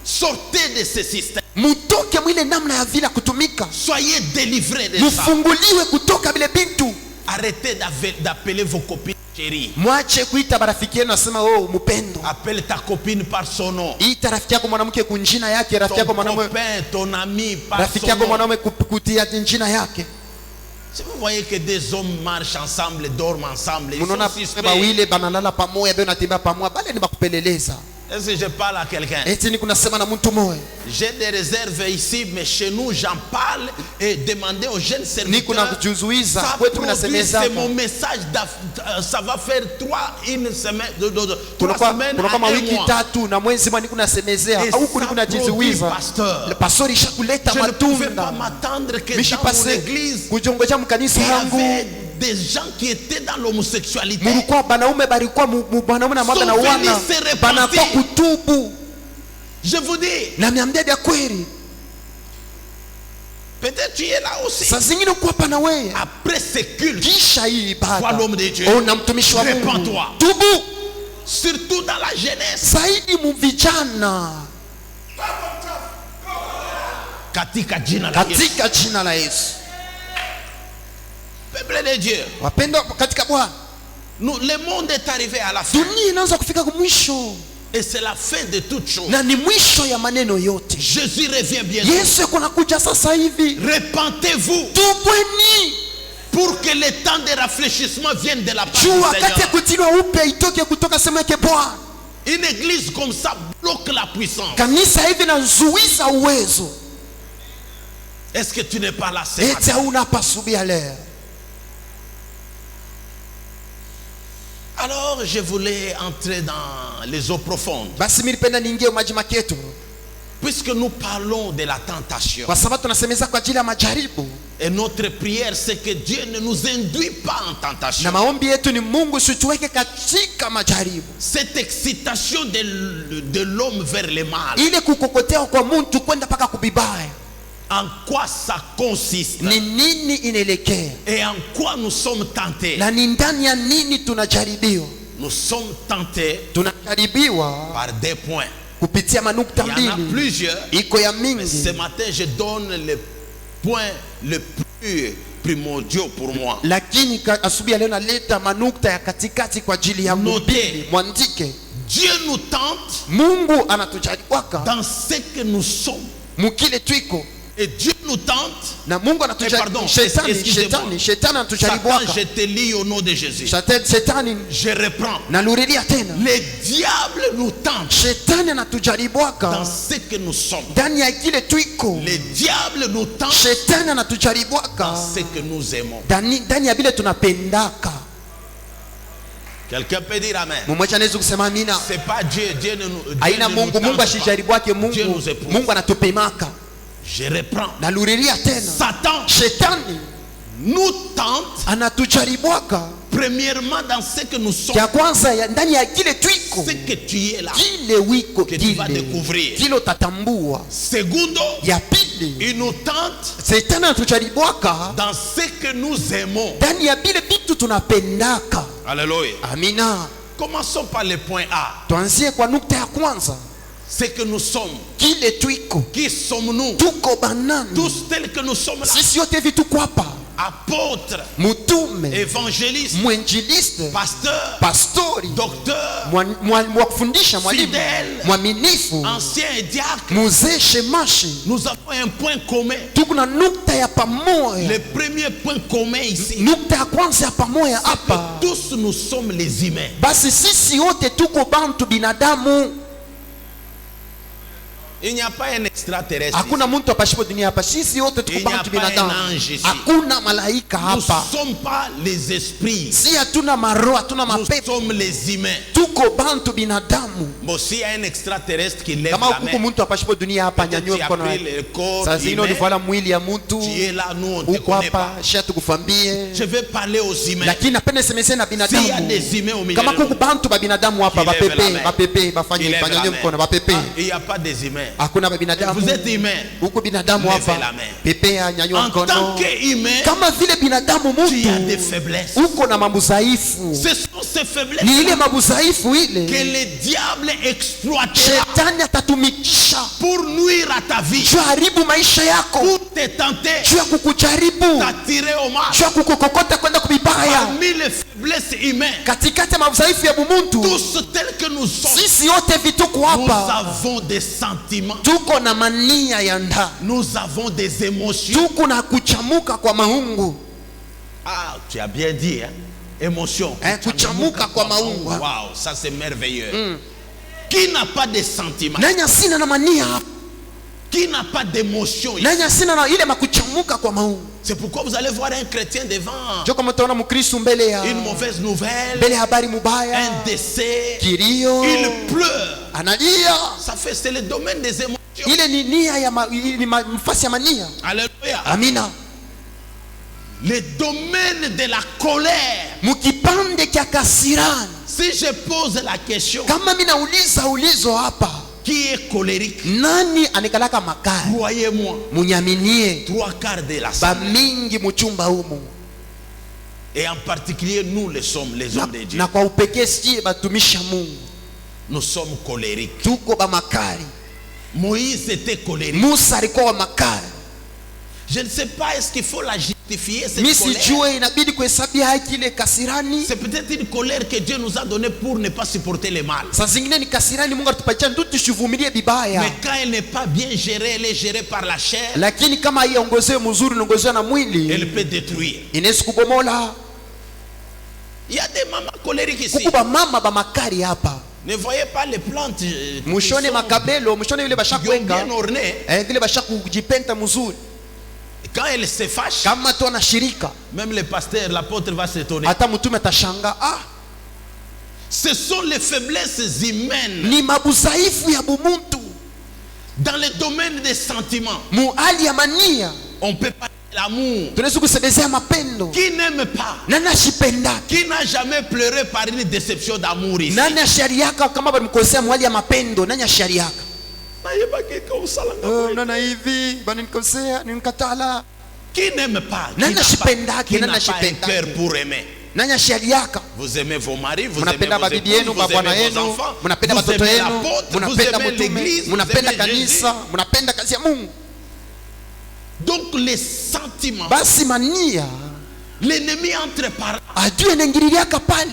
Sortez de ce système. Mutoke mwile namna ya vila kutumika. Soyez délivrés de ça. Mufunguliwe kutoka bile bintu. Arrêtez d'appeler vos copines chéries. Mwache kuita marafiki yenu nasema oh mpendo. Appelle ta copine par son nom. Ita rafiki yako mwanamke kunjina yake, rafiki yako mwanaume. Ton copain, ton ami par rafiki son yako nom. mwanaume kutia njina yake. Si vous voyez que des hommes marchent ensemble, dorment ensemble, Munona bawile banalala pamoja, beo natembea pamoja, bale ni bakupeleleza. Est-ce que je parle à quelqu'un? Eti ni kunasema na mtu moja. J'ai des réserves ici, mais chez nous j'en parle et demandez aux jeunes serviteurs. Ça produit, c'est mon message. Ça va faire une semaine, 3 semaines à un mois. Et pastori shakuleta je ne pouvais matunda. pas m'attendre que dans mon église il y avait des gens qui étaient dans l'homosexualité. Je vous dis, peut-être tu es là aussi. Après ce culte, vois l'homme de Dieu. Répands-toi. Surtout dans la jeunesse. Katika jina la Yesu. Peuple de Dieu. Le monde est arrivé à la fin. Et c'est la fin de toutes choses. Jésus revient bientôt. Repentez-vous. Pour que le temps de rafraîchissement vienne de la part du Seigneur. Une église comme ça bloque la puissance. Est-ce que tu n'es pas là ce matin? eti hauna hapa asubuhi ya leo? Alors je voulais entrer dans les eaux profondes. Basi mimi nipenda niingie maji maketu, Puisque nous parlons de la tentation. kwa sababu tunasemeza kwa ajili ya majaribu, Et notre prière c'est que Dieu ne nous induit pas en tentation. na maombi yetu ni Mungu situweke katika majaribu. Cette excitation de l'homme vers le mal, Ile kukokotea kwa mtu kwenda paka kubibaya, en quoi ça consiste? ni nini inaelekea, Et en quoi nous sommes tentés? na ni ndani ya nini tunajaribiwa? Nous sommes tentés Tunajaribiwa par des points. kupitia manukta Il y en a mbili, plusieurs. iko ya Mais ce mingi, matin, je donne le point le plus primordial pour moi. lakini asubuhi ya leo naleta manukta ya katikati kwa ajili ya Note. mbili. Mwandike, Dieu nous tente Mungu anatujariwaka dans ce que nous sommes. mukile twiko, Et Dieu nous tente. na Mungu Pardon, anatujaribu. Shetani excusez-moi. shetani Satan, anatujariwaka. je te lis au nom de Jésus. Shetani, Je reprends. nalurudia tena, Le diable nous tente shetani dans anatujariwaka ce que nous sommes. ndani ya kile twiko. Le diable nous tente Shetani dans anatujariwaka ce que nous aimons. ndani ya vile tunapendaka. Quelqu'un peut dire amen. Mmoja anaweza kusema amina. C'est pas Dieu. Dieu ne nous Aina Dieu ne nous Mungu, tente Mungu pas. ashijaribuake Dieu Mungu. nous épouse. Mungu anatupemaka. Je reprends. Nalurudia tena, Satan shetani nous tente anatujaribuaka premièrement dans ce que nous sommes. ya kwanza ndani ya kile twiko, Ce que tu es là. kile wiko, Que tu vas découvrir. kile utatambua. Segundo, Ya pili, il nous tente shetani anatujaribuaka dans ce que nous aimons. ndani ya vile vitu tunapendaka. Alléluia. Amina. Commençons par le point A. Tuanzie kwa nukta ya kwanza, Ce que nous sommes. kile twiko. Qui sommes-nous? Tuko banani Tous tels que nous sommes là. sisi yote hivi, tuko hapa, Apôtres, mutume, évangélistes, mwenjiliste, pasteurs, pastori, docteurs, wa kufundisha, mwalimu, Fidèle, mwaminifu, anciens et diacres. muzee, shemashi. Nous avons un point commun. Tuko na nukta ya pamoja. Le premier point commun ici, Nukta ya kwanza ya pamoja que hapa, tous nous sommes les humains. basi sisi wote tuko bantu, binadamu. Il n'y a pas un extraterrestre. Hakuna mtu apashipo dunia hapa, sisi wote tuko Il n'y a bantu, pas binadamu. un ange ici. Hakuna malaika Nous ne hapa, sommes pas les esprits. si hatuna maroho, hatuna Nous mapepo, sommes les humains. tuko bantu, binadamu. Bon, s'il y a un extraterrestre qui lève Kama la huko main, mtu apashipo dunia hapa, peut-être nyanyua tu as mkono pris wako. le corps Sasa hino humain, ulivala mwili ya mtu, tu es là, nous on ne te uko connaît pas. hapa, shia tukufambie. Je vais parler aux humains. Lakini napenda semeseni na S'il y a binadamu. des humains au milieu Kama de nous, kuko bantu ba binadamu hapa, Qui lève la bapepe, main. bapepe, qui bafanye lève la fanyanye main. mkono, bapepe. Ah, il n'y a pas des humains. Hakuna ba binadamu. Vous êtes humains. Huko binadamu Levez hapa, la main. pepea, nyanyua En tant mkono. qu'humain, Kama vile binadamu tu as des mtu faiblesses. uko na mambo dhaifu, Ce sont ces faiblesses ni ile mambo dhaifu que ile le diable exploitera shetani atatumikisha pour nuire à ta vie, juu haribu maisha yako, pour te tenter, juu ya kukujaribu, t'attirer au mal. juu ya kukokokota kwenda kubibaya. Parmi les faiblesses humaines, Katikati ya mambo dhaifu ya bumuntu, tous tels que nous sommes, sisi yote vituko nous hapa, avons des sentiments, tuko na mania ya ndani, nous avons des émotions. tuko na kuchamuka kwa maungu. Ah, tu as bien dit, hein? Émotion. Kuchamuka kwa maungu. Waouh, ça c'est merveilleux. Qui n'a pas de sentiments? Nanya sina na mania, Qui n'a pas d'émotion? nanya sina na ile makuchamuka kwa maungu. C'est pourquoi vous allez voir un chrétien devant Jo, kama utaona mkristo mbele ya une mauvaise nouvelle, mbele ya habari mubaya, un décès, kilio, il pleure. analia. Ça fait, c'est le domaine des émotions. Ile ni nia ya mfasi ya mania. Alléluia. Amina. Le domaine de la colère. Mukipande kya kasirani, Si je pose la question, kama mina ulizo hapa, qui est colérique? nani anekalaka makari? Croyez-moi, Munyaminie, 3/4 de la ba salle. mingi muchumba humu, Et en particulier, nous le sommes, les hommes de Dieu. na kwa upekee sie batumisha Mungu, Nous sommes colériques. tuko ba makari. Moïse était colérique. Musa alikuwa wa makari. Je ne sais pas, est-ce qu'il faut la justifier cette Mimi colère? sijue inabidi kuhesabia haki ile kasirani. C'est peut-être une colère que Dieu nous a donnée pour ne pas supporter le mal. Saa zingine ni kasirani Mungu atupatia ndio tusivumilie bibaya. Mais quand elle n'est pas bien gérée, elle est gérée par la chair, Lakini kama iongozewe mzuri, inaongozewa na mwili, elle peut détruire. inaweza kubomola. Il y a des mamans colériques ici. Kuko ba mama ba makari hapa. Ne voyez pas les plantes Mushone makabelo, mushone vile basha qui ont bien kuweka. ornées. Vile basha kujipenta mzuri. Quand elle se fâche, kama tu anashirika, même le pasteur, l'apôtre va s'étonner. hata mtume atashanga, Ce sont les faiblesses humaines ni mabuzaifu ya bumuntu dans le domaine des sentiments. mu hali ya mania. On peut parler de l'amour. Tunaweza kusemezea mapendo. Qui n'aime pas? Nani ashipenda? Qui n'a jamais pleuré par une déception d'amour ici? Nani ashariaka kama balimkosea mu hali ya mapendo? Nani ashariaka? Nana hivi banikosea, ninikatala. Qui n'aime pas? Qui Nani n'a ashipenda? pas un Ashipenda cœur pour aimer? Nani ashariaka? Vous aimez vos maris, vous Munapenda aimez vos babibi épouses, yenu, vous babwana aimez vos yenu, enfants, munapenda vous watoto aimez yenu, l'apôtre, vous munapenda aimez mtume, l'église, vous munapenda aimez Jésus. kanisa, munapenda kazi ya Mungu. Donc les sentiments, Basi mania, l'ennemi entre par là adui anaingiliaka pale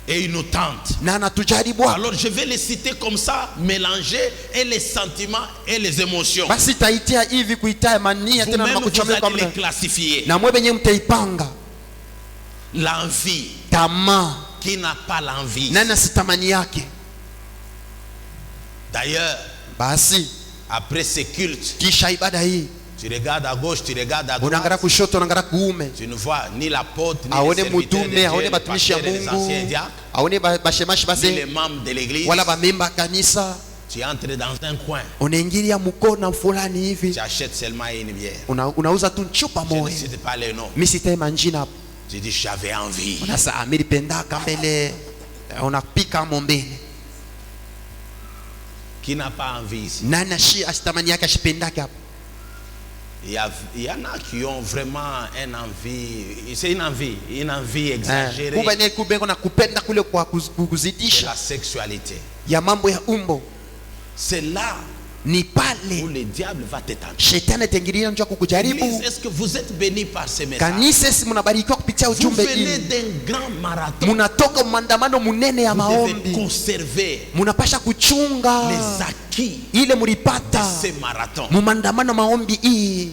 et il nous tente. na anatujaribu. Alors je vais les citer comme ça, mélanger et les sentiments et les émotions. Basi taitia hivi kuitaa mania tena na Vous-même, vous kuchomeka allez les mna. classifier. Na mwe benye mtaipanga. L'envie. Tamaa. Qui n'a pas l'envie? Nani asitamani yake? D'ailleurs, Basi après ces cultes, kisha ibada hii tu regardes à gauche, tu regardes à unaangalia droite, kushoto, unaangalia kuume, tu ne vois ni l'apôtre, ni aone les serviteurs de mutume, Dieu, aone les batumishi ya pasteurs et les Mungu, anciens diacres, aone bashemashi ni les base membres de l'église. wala bamemba kanisa. Tu entres dans un coin, Unaingilia mkona fulani hivi, tu achètes seulement une bière. unauza tu chupa Je ne moja. cite pas les noms. Mimi sitema njina hapo. Tu dis j'avais envie. Unasa nilipendaka mbele, unapika mbele. Qui n'a pas envie ici? Nani asitamani yake ashipendake hapo? Il y en a qui ont vraiment une envie, c'est une envie exagérée Kuba ni kubengo na kupenda kule kwa de kuzidisha la sexualité. ya mambo ya umbo. C'est là Ni où pale le diable va te tenter. shetani atengilia njoo kukujaribu. Église, est-ce que vous êtes bénis par ces messages? Kanisa si mnabarikiwa kupitia Vous ujumbe venez hii. d'un grand marathon. Munatoka maandamano munene ya Vous devez maombi. conserver Munapasha kuchunga les acquis ile de mulipata ces marathons. mu maandamano maombi hii.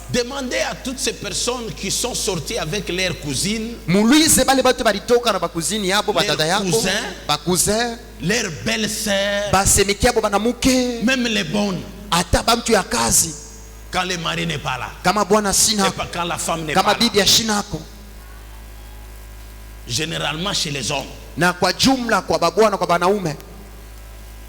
Demandez à toutes ces personnes qui sont sorties avec leurs cousines, Muluize bale batu balitoka na bakuzini yabo, badada yabo, bakuzin, leurs belles-sœurs, basemeki yabo banamuke, même les bonnes, ata bamtu ya kazi. quand le mari n'est pas là, Kama bwana et sina, pas quand la femme n'est kama pas là. bibi ashinako. Généralement chez les hommes, Na kwa jumla kwa babwana kwa banaume,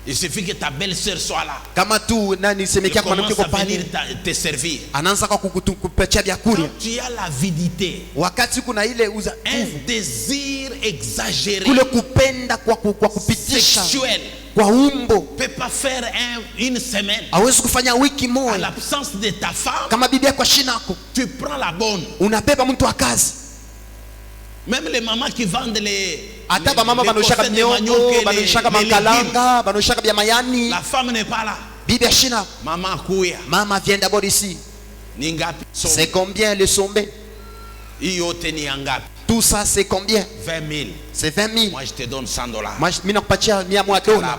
il suffit que ta belle-sœur soit là. kama tu nani Elle semeki yako mwanamke commence kwa à venir pale, te servir. anaanza kwa kukupatia vyakula. Quand tu as l'avidité, Wakati kuna ile uza un désir exagéré, kule kupenda kwa kupitisha sexuel, kwa umbo, peut pas faire une semaine. hawezi kufanya wiki À moja. l'absence de ta femme, Kama bibi yako shinako, tu prends la bonne. unabeba mtu wa kazi. Même les mamans qui vendent les Hata ba mama banoshaka cossins de manioc mnyoko, et banoshaka les légumes. makalanga, banoshaka bya mayani. La femme n'est pas là. Bibi ashina, Maman kuya. mama vient d'abord ici. Ningapi so. C'est combien le sombe? Iyote ni yangapi? Tout ça c'est combien? 20 000. C'est 20 000. Moi je te donne 100 $. Moi mimi nakupatia 100 dola.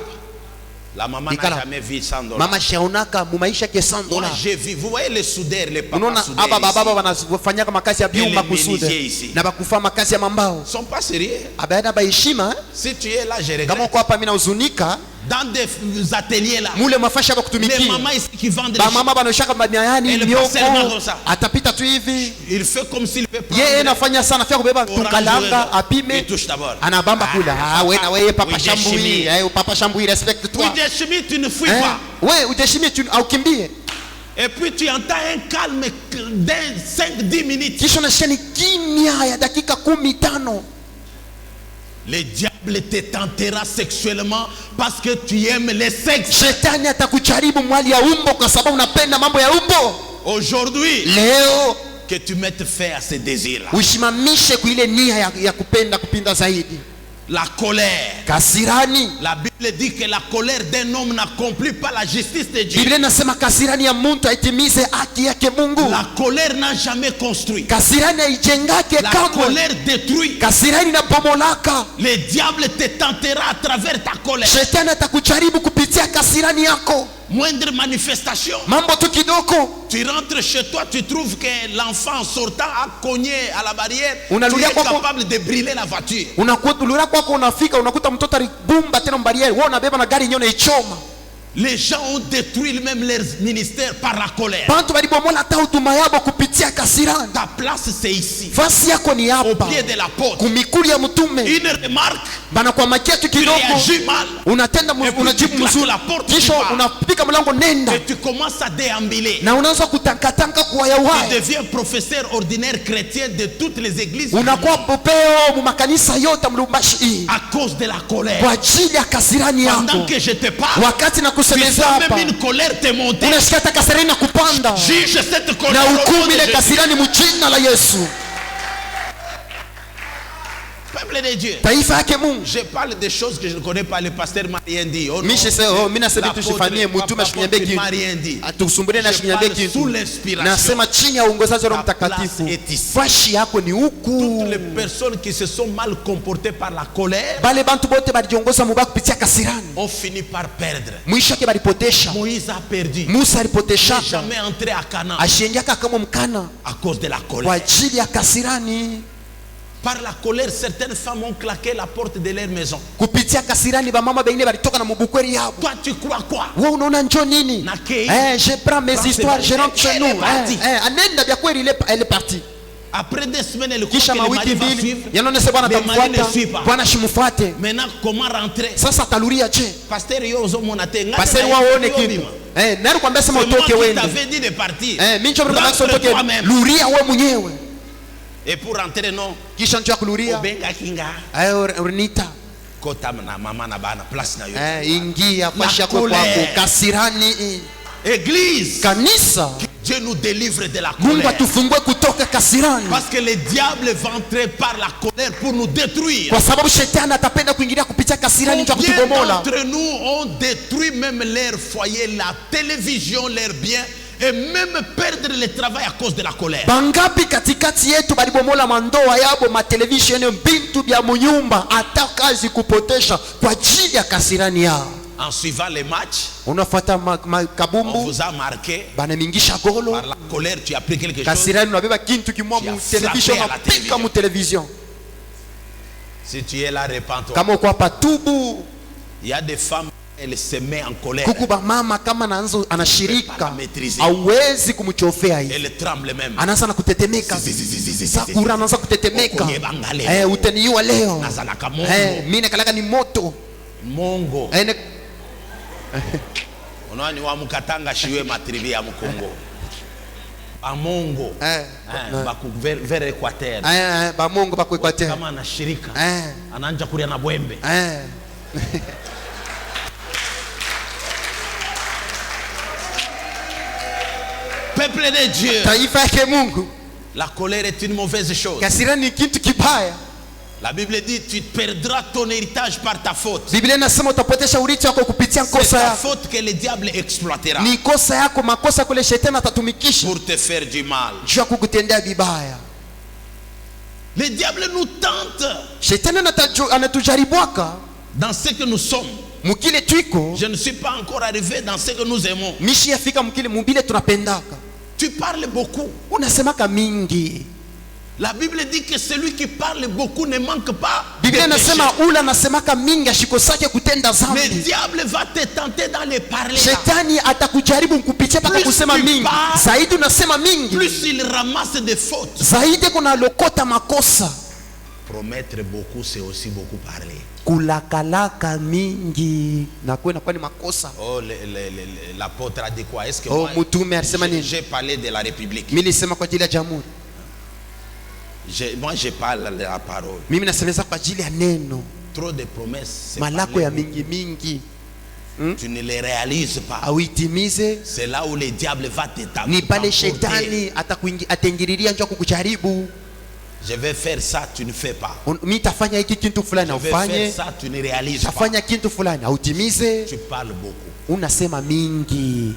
La maman n'a Nikala. jamais vu 100 $. Mama shaonaka mumaisha ke 100 Moi dola. j'ai vu. Vous voyez les soudeurs, les Unaona papas soudeurs aba baba ici. wanafanya makazi ya biumba les kusude menuisiers ici. na bakufa makazi ya mambao. Ils sont pas sérieux. Abaenda baheshima. Si tu es là, je Kama regrette. uko hapa mimi nahuzunika, Dans des ateliers là, mule mafasha ba les kutumikia. mamans ici qui vendent Ba les mama banoshaka mayani Elle mioko. passe seulement comme ça. Atapita tu hivi. il fait comme s'il veut prendre. Yeye anafanya sana afya kubeba Orange tukalanga red. apime. Il touche d'abord. Anabamba kula. Ah wewe na wewe papa Oui, shambui. Deshimi. Papa shambui respecte toi. Oui, Deshimi, tu ne fuis Hein? pas. Wewe udeshimi tu aukimbie. Et puis tu entends un calme d'un 5-10 minutes. Kisha unasikia ni kimya ya dakika 15. Le diable te tentera sexuellement parce que tu aimes les sexes. Shetani atakujaribu mwali ya umbo kwa sababu unapenda mambo ya umbo. Aujourd'hui, Leo que tu mettes fin à ces désirs-là. usimamishe kwa ile nia ya kupenda kupinda zaidi. La colère. Kasirani. La Bible dit que la colère d'un homme n'accomplit pas la justice de Dieu. Biblia inasema kasirani ya mtu haitimize haki yake Mungu. La colère n'a jamais construit. Kasirani haijengake La kamwe. colère détruit. Kasirani inapomolaka. Le diable te tentera à travers ta colère. Shetani atakujaribu kupitia kasirani yako. Moindre manifestation. Mambo tu kidogo. Tu rentres chez toi, tu trouves que l'enfant sortant a cogné à la barrière. Tu Unalulia es kwako. capable de brûler la voiture. Unakuta kwako unafika unakuta mtoto alibumba tena mbariere. Wewe unabeba na gari nyone ichoma. Les gens ont détruit même leur ministère par la colère. Bantu balibomola hata huduma yabo kupitia kasirani. Ta place c'est ici, Fasi yako ni au hapa. pied de l'apôtre. Kumikuli ya mtume. Une remarque, Banakuamakia tu tu kidogo. réagis mal Unatenda Et puis unajibu tu claques mzuri. la porte, Kisha tu pars. unapika mlango nenda. et tu commences à déambuler. Na unaanza kutangatanga kwa Tu yawai. deviens professeur ordinaire chrétien de toutes les églises Unakuwa popeo mu makanisa yote mlumbashi. à cause de la colère. Kwa ajili ya kasirani Pendant yako. que je te parle, Wakati na tu kusemeza sens hapa. même une colère te monter. Unasikia hata kasirani na kupanda. Juge cette colère Na au nom hukumu de ile Jésus. kasirani mjina la Yesu. Peuple de Dieu, Taifa yake Mungu. je parle des choses que je ne connais pas. Le pasteur m'a rien dit. Oh non, Mishe se mimi nasema vitu sifanyie mtume ashinyambie kitu. m'a rien dit. Atusumbure na Je ashinyambie parle kitu. sous l'inspiration. Nasema chini ya uongozaji wa Roho Ta Mtakatifu. place est ici. Fashi yako ni huku. Toutes les personnes qui se sont mal comportées par la colère Bale bantu bote balijiongoza mubaya kupitia kasirani. ont fini par perdre. Mwisho yake balipotesha. Moïse a perdu. Musa Il alipotesha. n'est jamais entré à Canaan Ashienjaka kama mkana à cause de la kwa colère. ajili ya kasirani. Par la colère, certaines femmes ont claqué la porte de leur maison. Kupitia kasirani ba mama bengine balitoka na mubukweli yabo. Toi, tu crois quoi? Wewe unaona njoo nini? Na kei. Je prends mes Prends histoires, ses je rentre chez elle nous. est partie. Anenda vya kweli elle est partie. Après 2 semaines, elle croit Kisha que le mawiki mari va mbili suivre. yanaonesa bwana Le mari ne atamfuata. suit pas. Bwana shimufuate. Maintenant, comment rentrer? Sasa ataluria je? Pasteur Yozo Monate. Paseri waone kitu. Nani kwambia sema C'est moi utoke qui wende. t'avais dit de partir. Mimi ndio mtu Rentre utoke. toi-même. Luria wewe mwenyewe. Et pour rentrer, non. Kisha njoo kuluria. Obenga kinga. Urinita. Kota na mama na bana place na yo. Ingia fashi yako colère. kwako kasirani. Église. Kanisa. Dieu nous délivre de la Mungu colère. atufungue kutoka kasirani. Parce que le diable va entrer par la colère pour nous détruire. Kwa sababu shetani atapenda kuingilia kupitia kasirani ndio Combien kutubomola. d'entre nous ont détruit même leur foyer, la télévision, leurs biens et même perdre le travail à cause de la colère. Bangapi katikati yetu balibomola mandoa yabo matelevisheni bintu bya munyumba hata kazi kupotesha kwa ajili ya kasirani yao. En suivant les matchs, Unafuata on kabumbu vous a marqué. banamingisha golo. Par la colère, tu as pris quelque chose. Kasirani unabeba kintu kimwa Tu as mu television frappé à la na pika télévision. mu television. Si tu es là, répands-toi. Kama uko hapa tubu. Il y a des femmes, elles se mettent en colère. Kuku ba mama kama anaanza anashirika Pas la maîtriser. hawezi kumchofea hivi. Elles tremblent même. Anaanza na kutetemeka. Sakura anaanza kutetemeka. Okuyebangale. Utaniua leo. Nazalaka mongo. Mimi nakalaka ni moto. Mongo. Unaoni wa mukatanga shiwe matribi ya Mkongo. Amongo. Baku vers Equateur. Ba Mungu bako Equateur. Kama anashirika. Anaanja kulia na bwembe. Peuple de Dieu. Taifa yake Mungu. La colère est une mauvaise chose. Kasirani ni kitu kibaya. La Bible dit tu perdras ton héritage par ta faute. Biblia inasema utapotesha urithi wako kupitia C'est kosa ta yako. faute que le diable exploitera Ni kosa yako, makosa kule shetani atatumikisha pour te faire du mal. juu ya kukutendea vibaya. Le diable nous tente Shetani anatujaribuaka dans ce que nous sommes. mukile twiko. Je ne suis pas encore arrivé dans ce que nous aimons. Mishi yafika mukile mubile tunapendaka. Tu parles beaucoup. Unasemaka mingi. La Bible dit que celui qui parle beaucoup ne manque pas de Biblia inasema péché. ula nasemaka mingi ashikosake kutenda Le zambi. diable va te tenter dans les parler. Shetani atakujaribu kupitia mpaka Plus kusema tu mingi. parles, Zaidi unasema mingi. Plus il ramasse des fautes. Zaidi kuna lokota makosa. Promettre beaucoup, c'est aussi beaucoup parler. Kulakalaka mingi na kwenda kwa ni makosa. Oh, l'apôtre a dit quoi? Est-ce que Mutume alisema nini? j'ai parlé de la République? Mimi nilisema kwa ajili ya jamhuri. Moi, je parle de la parole. Mimi nasemeza kwa ajili ya neno. Trop de promesses. Malako ya mingi mingi. Tu ne les réalises pas. Awitimize. C'est là où le diable va Ni pale shetani ataingililia njoo kukujaribu. Je vais faire ça, tu ne fais pas. Mimi tafanya hiki kitu fulani Je vais faire ufanye. ça, tu ne réalises pas. Tafanya kitu fulani autimize. Tu parles beaucoup. Unasema mingi.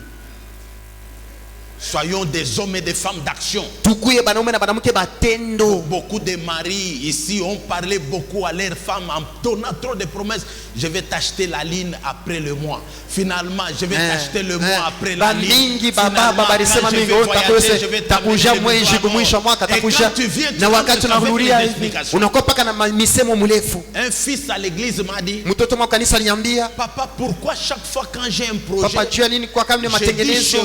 Soyons des hommes et des femmes d'action. tukuye banaume na banamuke batendo. Beaucoup de maris ici ont parlé beaucoup à leurs femmes en donnant trop de promesses. Je vais t'acheter la ligne après le mois. Finalement, je vais t'acheter le mois après la ligne. Mingi Finalement, baba balisema quand je mingi vais voyager, je vais takuja mwezi kumwisha mwaka takuja na wakati unarudia hivi unakopa kana misemo mrefu. Un fils à l'église m'a dit, Mtoto wa kanisa aliniambia, papa, pourquoi chaque fois quand j'ai un projet, papa jua nini kwa kama ni matengenezo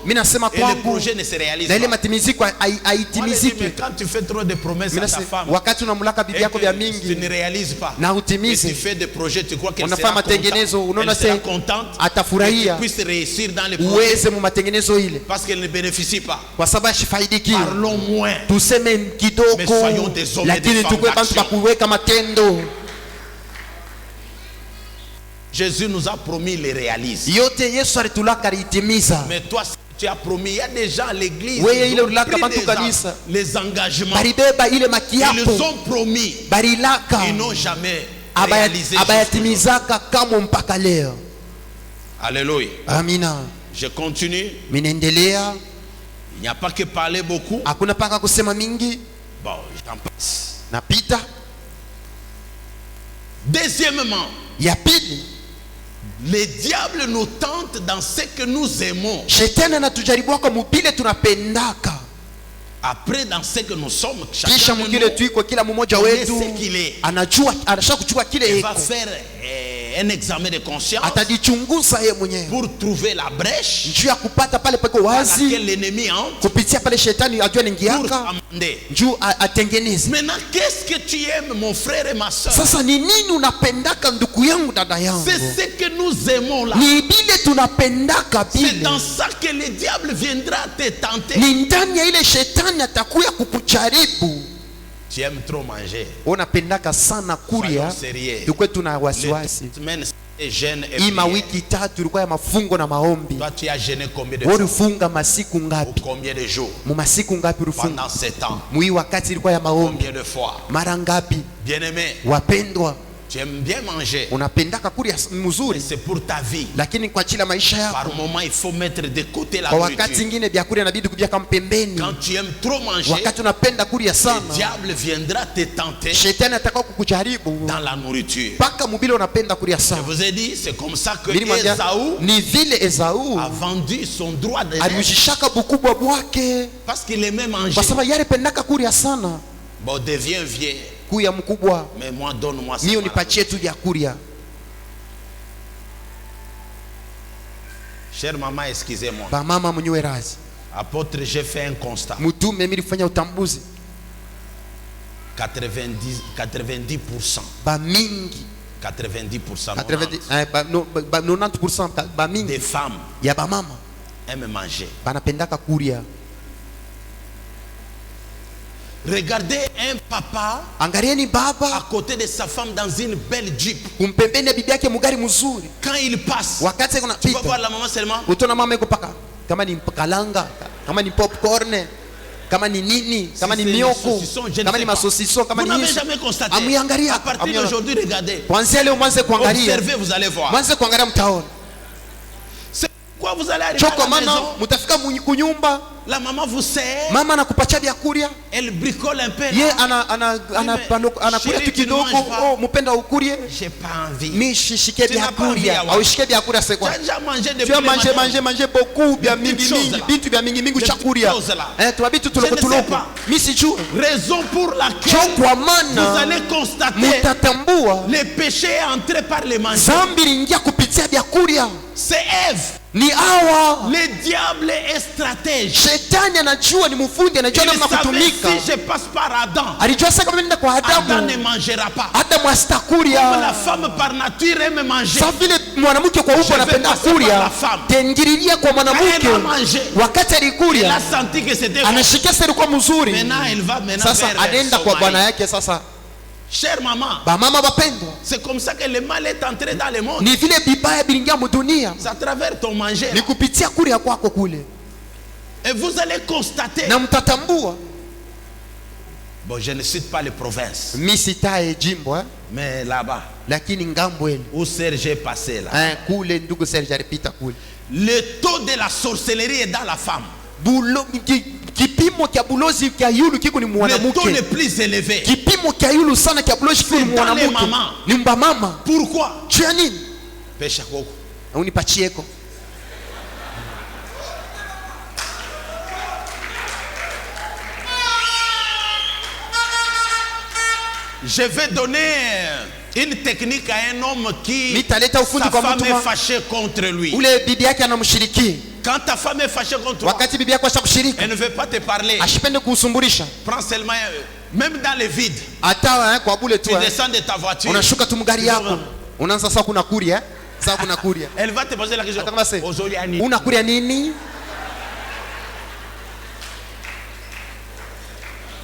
mimi nasema et le kwangu projet ne se réalise na ile pas. matimiziko Moi, je dis, mais haitimizike. quand tu fais trop de promesses à ta femme Wakati unamlaka bibi et yako que vya tu mingi ne réalises pas, na et tu utimize, fais des projets, tu crois qu'elle unafanya sera matengenezo, contente, unaona elle sera se contente que atafurahia tu puisses réussir dans les projets uweze mu matengenezo ile, parce qu'elle ne bénéficie pas. kwa sababu shifaidiki. Parlons moins. Tuseme Mais kidogo soyons des hommes et lakini des femmes tukue bantu d'action. bakuweka matendo. Jésus nous a promis, il les réalise. Yote Yesu alitulaka alitimiza. Mais toi, tu as promis, il y a des gens à l'église, Wewe ils ile ont ulaka pris bantu kanisa les engagements. baribeba ile Ils makiapo ont promis, barilaka ils n'ont jamais réalisé. abayatimizaka kama mpaka leo. Alléluia. Amina. Je continue. Minaendelea, Il n'y a pas que parler beaucoup. hakuna paka kusema mingi, Bon, j'en passe. napita. Deuxièmement, Ya pili, les diables nous tentent dans ce que nous aimons. shetani anatujaribu kwa mubile tunapendaka, Après, dans ce que nous sommes, kisha chacun de mwingine nous, tuiko kila mmoja on wetu sait qu'il est. anajua, anashaka kuchukua kile Il va eko, faire un examen de conscience atajichunguza yeye mwenyewe pour trouver la brèche njuu ya kupata pale peko dans wazi, laquelle l'ennemi entre kupitia pale shetani ajua pour ningiaka amender. njuu atengeneze. Maintenant, qu'est-ce que tu aimes, mon frère et ma soeur? Sasa ni nini unapendaka ndugu yangu, dada yangu? C'est ce que nous aimons là. Ni bile tunapendaka C'est bile, dans ça que le diable viendra te tenter. ni ndani ya ile shetani atakuya kukujaribu. Tu aimes trop manger. Unapendaka sana kuria, Soyons sérieux. tukwe tuna Les wasiwasi. semaines et jeûne et Hii prière. mawiki tatu ilikuwa ya mafungo na maombi. Toi, tu as jeûné combien de Wewe fois? ulifunga masiku Ou ngapi? combien de jours? Mu masiku ngapi ulifunga? Pendant 7 ans. Mwi wakati ilikuwa ya maombi Combien de fois? mara ngapi? Bien-aimé, Wapendwa, tu aimes bien manger. unapendaka kuria mzuri, C'est pour ta vie. lakini kwa ajili ya maisha yako Par moment, il faut mettre de côté la kwa wakati nourriture. ingine vyakula inabidi kuviweka pembeni. Quand tu aimes trop manger, Wakati unapenda kuria le sana, diable viendra te tenter shetani atakao kukujaribu dans la nourriture. mpaka mubile unapenda kuria Je sana. vous ai dit, c'est comme ça que Nilimwambia, Esaü ni vile Esau a vendu son droit de naître aliushishaka bukubwa bwake parce qu'il aimait manger. kwa sababu yale pendaka kuria sana. Bon, deviens vieux, Kuya mkubwa, mais moi, donne-moi ça. mimi unipatie tu vya kuria. Chère maman, excusez-moi. Ba mama mwenyewe razi. Apôtre, j'ai fait un constat. Mtume mimi nilifanya utambuzi. 90%. Ba mingi 90%. 90% ba mingi Des femmes ya ba mama aiment manger. banapendaka kuria. Regardez un papa Angalieni à baba côté de sa femme dans une belle Jeep. kumpembeni ya bibi yake mugari mzuri, Quand il passe, wakati kuna tu vas voir pita la maman seulement. utona mama iko paka kama ni kalanga, kama ni popcorn, kama ni nini, kama ni c'est mioko, les saucissons, je ne kama sais ni pas. masosiso, kama Vous ni n'avez hizo. jamais constaté. Amuiangalia. À partir d'aujourd'hui, regardez. Kwanzia leo mwanze kuangalia, Observez, vous allez voir. mwanze kuangalia mtaona. C'est pourquoi vous allez arriver Choko à la mana maison. mutafika kunyumba, La maman vous sert. mama anakupatia vyakula, Elle bricole un peu. ye là. anakulia tu Chérie, tu ne kidogo. manges pas. Oh, mupenda ukurie, J'ai pas envie. mi shishike Tu n'as pas envie, vyakula Awa. au shike vyakula c'est Tu quoi? as déjà mangé depuis Tu as le mangé matin. mangé beaucoup vya Des mingi petites choses mingi, là. vitu vya mingi mingi Des chakuria. petites choses là. Twa vitu Je tuloko ne sais tuloko. pas. Mi sijui. Raison pour laquelle Kwa vous maana allez constater mutatambua le péché est entré par les manger. zambi liingia kupitia vyakula. C'est Ève. Ni hawa Le diable est stratège. shetani anajua, ni mfundi, anajua Il namna savait kutumika. si je passe par Adam, Alijua sasa kama nenda kwa Adam ne Adamu, mangera pas. Adamu Comme la asitakuria. femme par nature aime manger. Sasa vile mwanamke kwa Je huko vais anapenda passer par la kuria, femme. tengirilia kwa Quand elle mwanamke a mangé, wakati elle a alikuria, senti que c'était bon. anashikia sasa ilikuwa mzuri. Maintenant, elle va maintenant Sasa vers anaenda son kwa mari. bwana yake. Sasa Chère maman, bamama bapendwa, c'est comme ça que le mal est entré dans le monde. ni vile bibaya bilingia mudunia, C'est à travers ton manger. ni kupitia kuria kwako kule, Et vous allez constater. na mtatambua. Bon, je ne cite pas les provinces, Mi sitae jimbo mais là-bas, lakini ngambo ile où Serge est passé là, kule, ndugu Serge alipita kule, le taux de la sorcellerie est dans la femme. Kipimo kia bulozi kia yulu kiko ni Le taux mwanamke. le plus élevé. Kipimo kia yulu sana kia bulozi kiko ni C'est dans les mwanamke. mamans. Ni mba mama. Pourquoi? Juu ya nini? Pesha koko. Unipachieko. Je vais donner une technique à un homme qui Mitaleta ufundi sa kwa femme mtu est fâchée contre lui. Ule bibi yake anamshiriki. Quand ta femme est fâchée contre toi, Wakati bibi yako ashakushiriki, elle ne veut pas te parler. ashipende kusumburisha. Prends seulement, même dans les vides, Hata kwa bule tu. tu descends de ta voiture. Unashuka tu mgari yako. Unaanza sasa kuna kuria. Sasa kuna kuria. Elle va te poser la question. Atakama se. Ozoliani. Una kuria nini?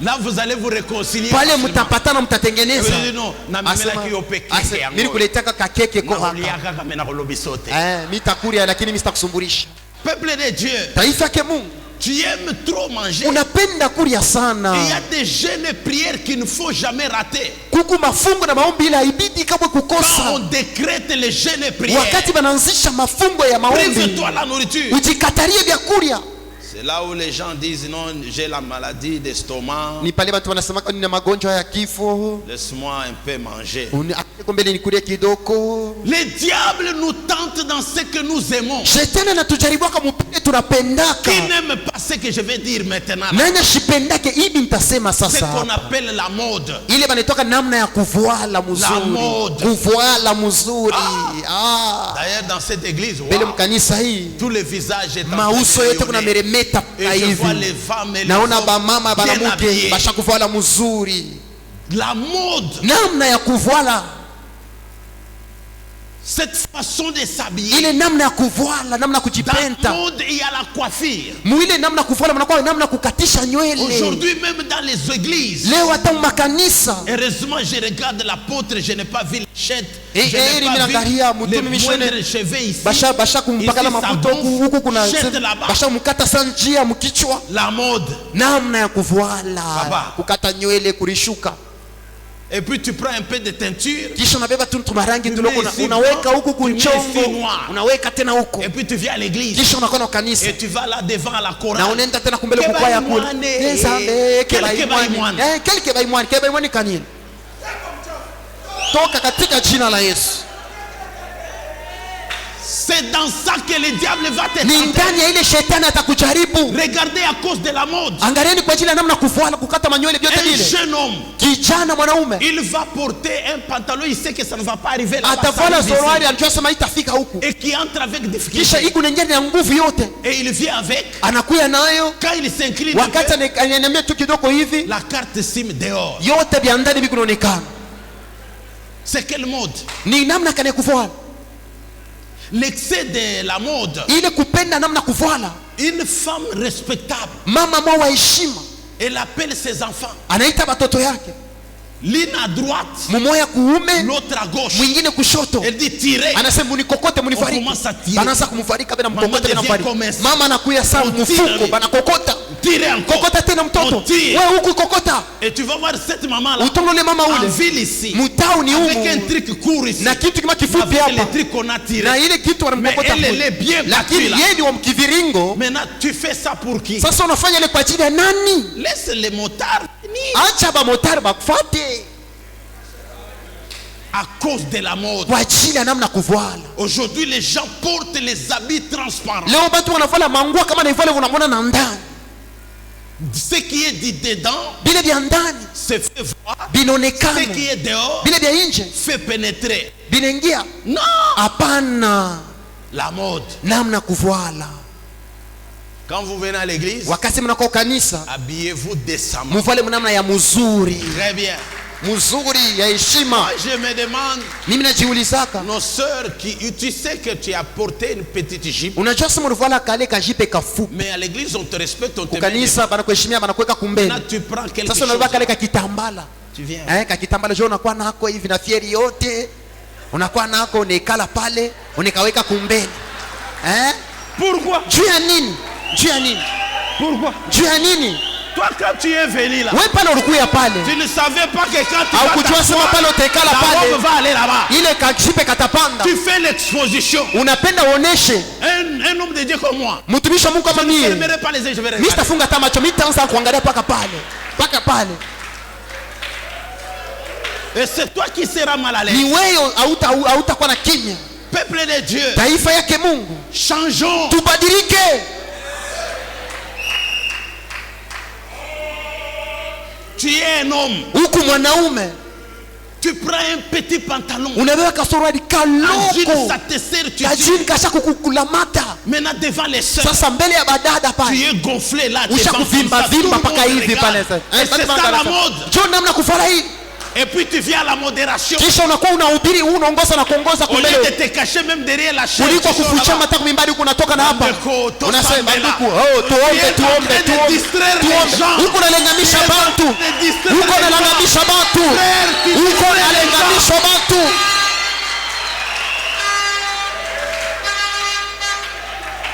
Là, vous allez vous réconcilier. Pale facilement. mtapatana mtatengeneza. Elle dit non, na mimela ki opeke yango. Mimi kuletaka kakeke kwa haka. Naoliaka kama na kolobisote. Mimi takuria lakini mimi sitakusumburisha. Peuple de Dieu, Taifa yake Mungu. tu aimes trop manger. Unapenda kuria sana. Il y a des jeûnes et prières qu'il ne faut jamais rater. Kuku mafungo na maombi ila ibidi kama Quand kukosa. on décrète les jeûnes et prières, Wakati banaanzisha mafungo ya maombi, prive-toi la nourriture. ujikatarie vyakuria. C'est là où les gens disent non, j'ai la maladie d'estomac. Ni pale watu wanasema nina magonjwa ya kifo. Laisse-moi un peu manger. Mbele nikurie kidogo. Le diable nous tente dans ce que nous aimons. Shetani anatujaribu kama mpende tunapendaka. Qui n'aime pas ce que je vais dire maintenant? Nani shipendake hivi nitasema Ce sasa. qu'on appelle la mode. Ile banatoka namna ya kuvuala mzuri. La mode. Kuvuala mzuri. D'ailleurs dans cette église, Mbele mkanisa hii, tous les visages étant mauso yote kuna meremeta et je vois les hivi. femmes et les Naona hommes bamama bien banamuke habillés. bashakuvuala mzuri. La mode, Namna ya kuvuala. cette façon de s'habiller. Ile namna ya kuvuala, namna Dans kujipenta. la mode, il y a la coiffure. Mwile namna kuvuala mnakuwa namna kukatisha nywele. Aujourd'hui, même dans les églises. Leo hata makanisa. Heureusement, je regarde l'apôtre, je n'ai pas vu les chètes. Eh, Je n'ai pas minaangalia vu mtume les mishone. moindres cheveux ici. Basha kumpakala Ici, ça mafuta gonfle. huku kuna Chète là-bas. basha mkata sanjia mkichwa. La mode. Namna ya kuvuala. Baba. Kukata nywele kurishuka. Et puis tu prends un peu de teinture. Kisha unabeba tu tumarangi Tu tuloko mets ici unaweka blanc, huku tu mets ici kunchongo. noir. Unaweka tena huko. Et puis tu viens à l'église. Kisha unakuwa na kanisa. Et tu vas là devant à la Na chorale. unaenda tena kumbele Keba kukwaya kule. imwane. Nzambe Quel keba keba imwane. imwane? Quel keba imwane? Keba imwane kanini? Toka katika jina la Yesu. C'est dans ça que le diable va te Ni tenter. ndani ya ile shetani atakujaribu. Regardez à cause de la mode. Angalieni kwa ajili ya namna kuvuala kukata manywele vyote Un vile. jeune homme, Kijana mwanaume il va porter un pantalon, il sait que ça ne va pas arriver là. atavala suruali anajua sema itafika huku. Et qui entre avec Kisha difficulté. iko ndani ya nguvu yote. Et il vient avec. Anakuya nayo Quand il s'incline, un wakati peu, ananiambia tu kidogo hivi la carte sim dehors. yote vya ndani viko kuonekana. C'est quelle mode? Ni namna kane kuvuala. L'excès de la mode. Ile kupenda namna kuvuala. Une femme respectable, Mama mwa wa heshima elle appelle ses enfants. anaita watoto yake. L'une à droite, Mmoja kuume, l'autre à gauche. mwingine kushoto. Elle dit tirer. Anasema munikokote munifariki. On commence à tirer. Banaanza kumfarika bila Mama mkokote bila devient mfariki. comme un- Mama anakuya saa On mfuko tire. banakokota. Tirer encore. Kokota tena mtoto. On tire. Wewe huku kokota. Et tu vas voir cette maman-là Utongole mama en ule. ville ici. Mutao ni Avec un humu. truc court ici. Na kitu kima kifupi Avec les hapa. trucs qu'on a tiré. Na ile kitu wanamkokota. Mais elle est bien Lakini battue là. yeye ni wa mkiviringo. Maintenant, tu fais ça pour qui? Sasa unafanya ile kwa ajili ya nani? Laisse les motards venir. Acha ba motari bakufuate. À cause de la mode. Kwa ajili ya namna kuvuala. Aujourd'hui, les gens portent les habits transparents. Leo watu wanavala manguo kama na ivale unamwona na ndani. Ce qui est dit dedans Bile vya ndani se fait voir. binaonekana. Ce qui est dehors Bile vya nje fait pénétrer. binaingia. Non! Hapana, La mode. namna kuvuala. Quand vous venez à l'église, Wakati mnakuwa kanisa, habillez-vous décemment. muvale namna ya mzuri. Très bien. Mzuri ya heshima. Moi, je me demande, Mimi najiulizaka, nos sœurs, tu sais que tu as porté une petite jupe, unajua sema ulivala kale kajipe kafupi. mais à l'église, on te respecte, on te met des- Kanisa banakuheshimia banakuweka kumbele. Là, tu prends quelque Sasa chose. unavaa kale kakitambala. Tu viens. Kakitambala jo unakuwa nako hivi na fieri yote. Unakuwa nako unaikala pale, unikaweka kumbele. Pourquoi? Juu ya nini? Juu ya nini? Pourquoi? Juu ya nini? Toi, quand tu es venu là, wewe pale ulikuya pale tu ne savais pas que quand tu au vas kujua sema t'asseoir, pale utekala la pale robe va aller là-bas. ile kajipe katapanda. Tu fais l'exposition. Unapenda uoneshe Un homme de Dieu comme moi, mtumishi wa Mungu je kama ne mie, fermerai pas les yeux, je vais mimi regarder. sitafunga hata macho, mimi nitaanza kuangalia paka pale. Et c'est toi qui seras mal à l'aise. Ni wewe hautakuwa na kimya. Peuple de Dieu, Taifa yake Mungu, changeons. tubadilike. Tu es un homme, Huku mwanaume tu prends un petit pantalon, unabeba kasorali un jean, kaloko ça te sert, tu dis. kajini kasha kukulamata. Maintenant devant les sœurs, Sasa mbele ya badada tu pale es gonflé là, usha devant kuvimba tout le vimba monde paka hivi regarde. pale. Et c'est ça la mode. Njoo namna kufurahi, Et puis tu viens à la modération. kisha unakuwa unahubiri, unaongoza na kuongoza Au lieu de kumbele te cacher même derrière la chaise, kuliko tu sors kufucha là-bas. mataku mimbali huku unatoka na hapa Ndeko, to unasema sambela. ndugu, oh tuombe Tu es en train de distraire les gens. huko nalenganisha Tu es en train bantu, de distraire huko les nalenganisha gens. bantu, Frère, tu huko distrais les nalenganisha bantu.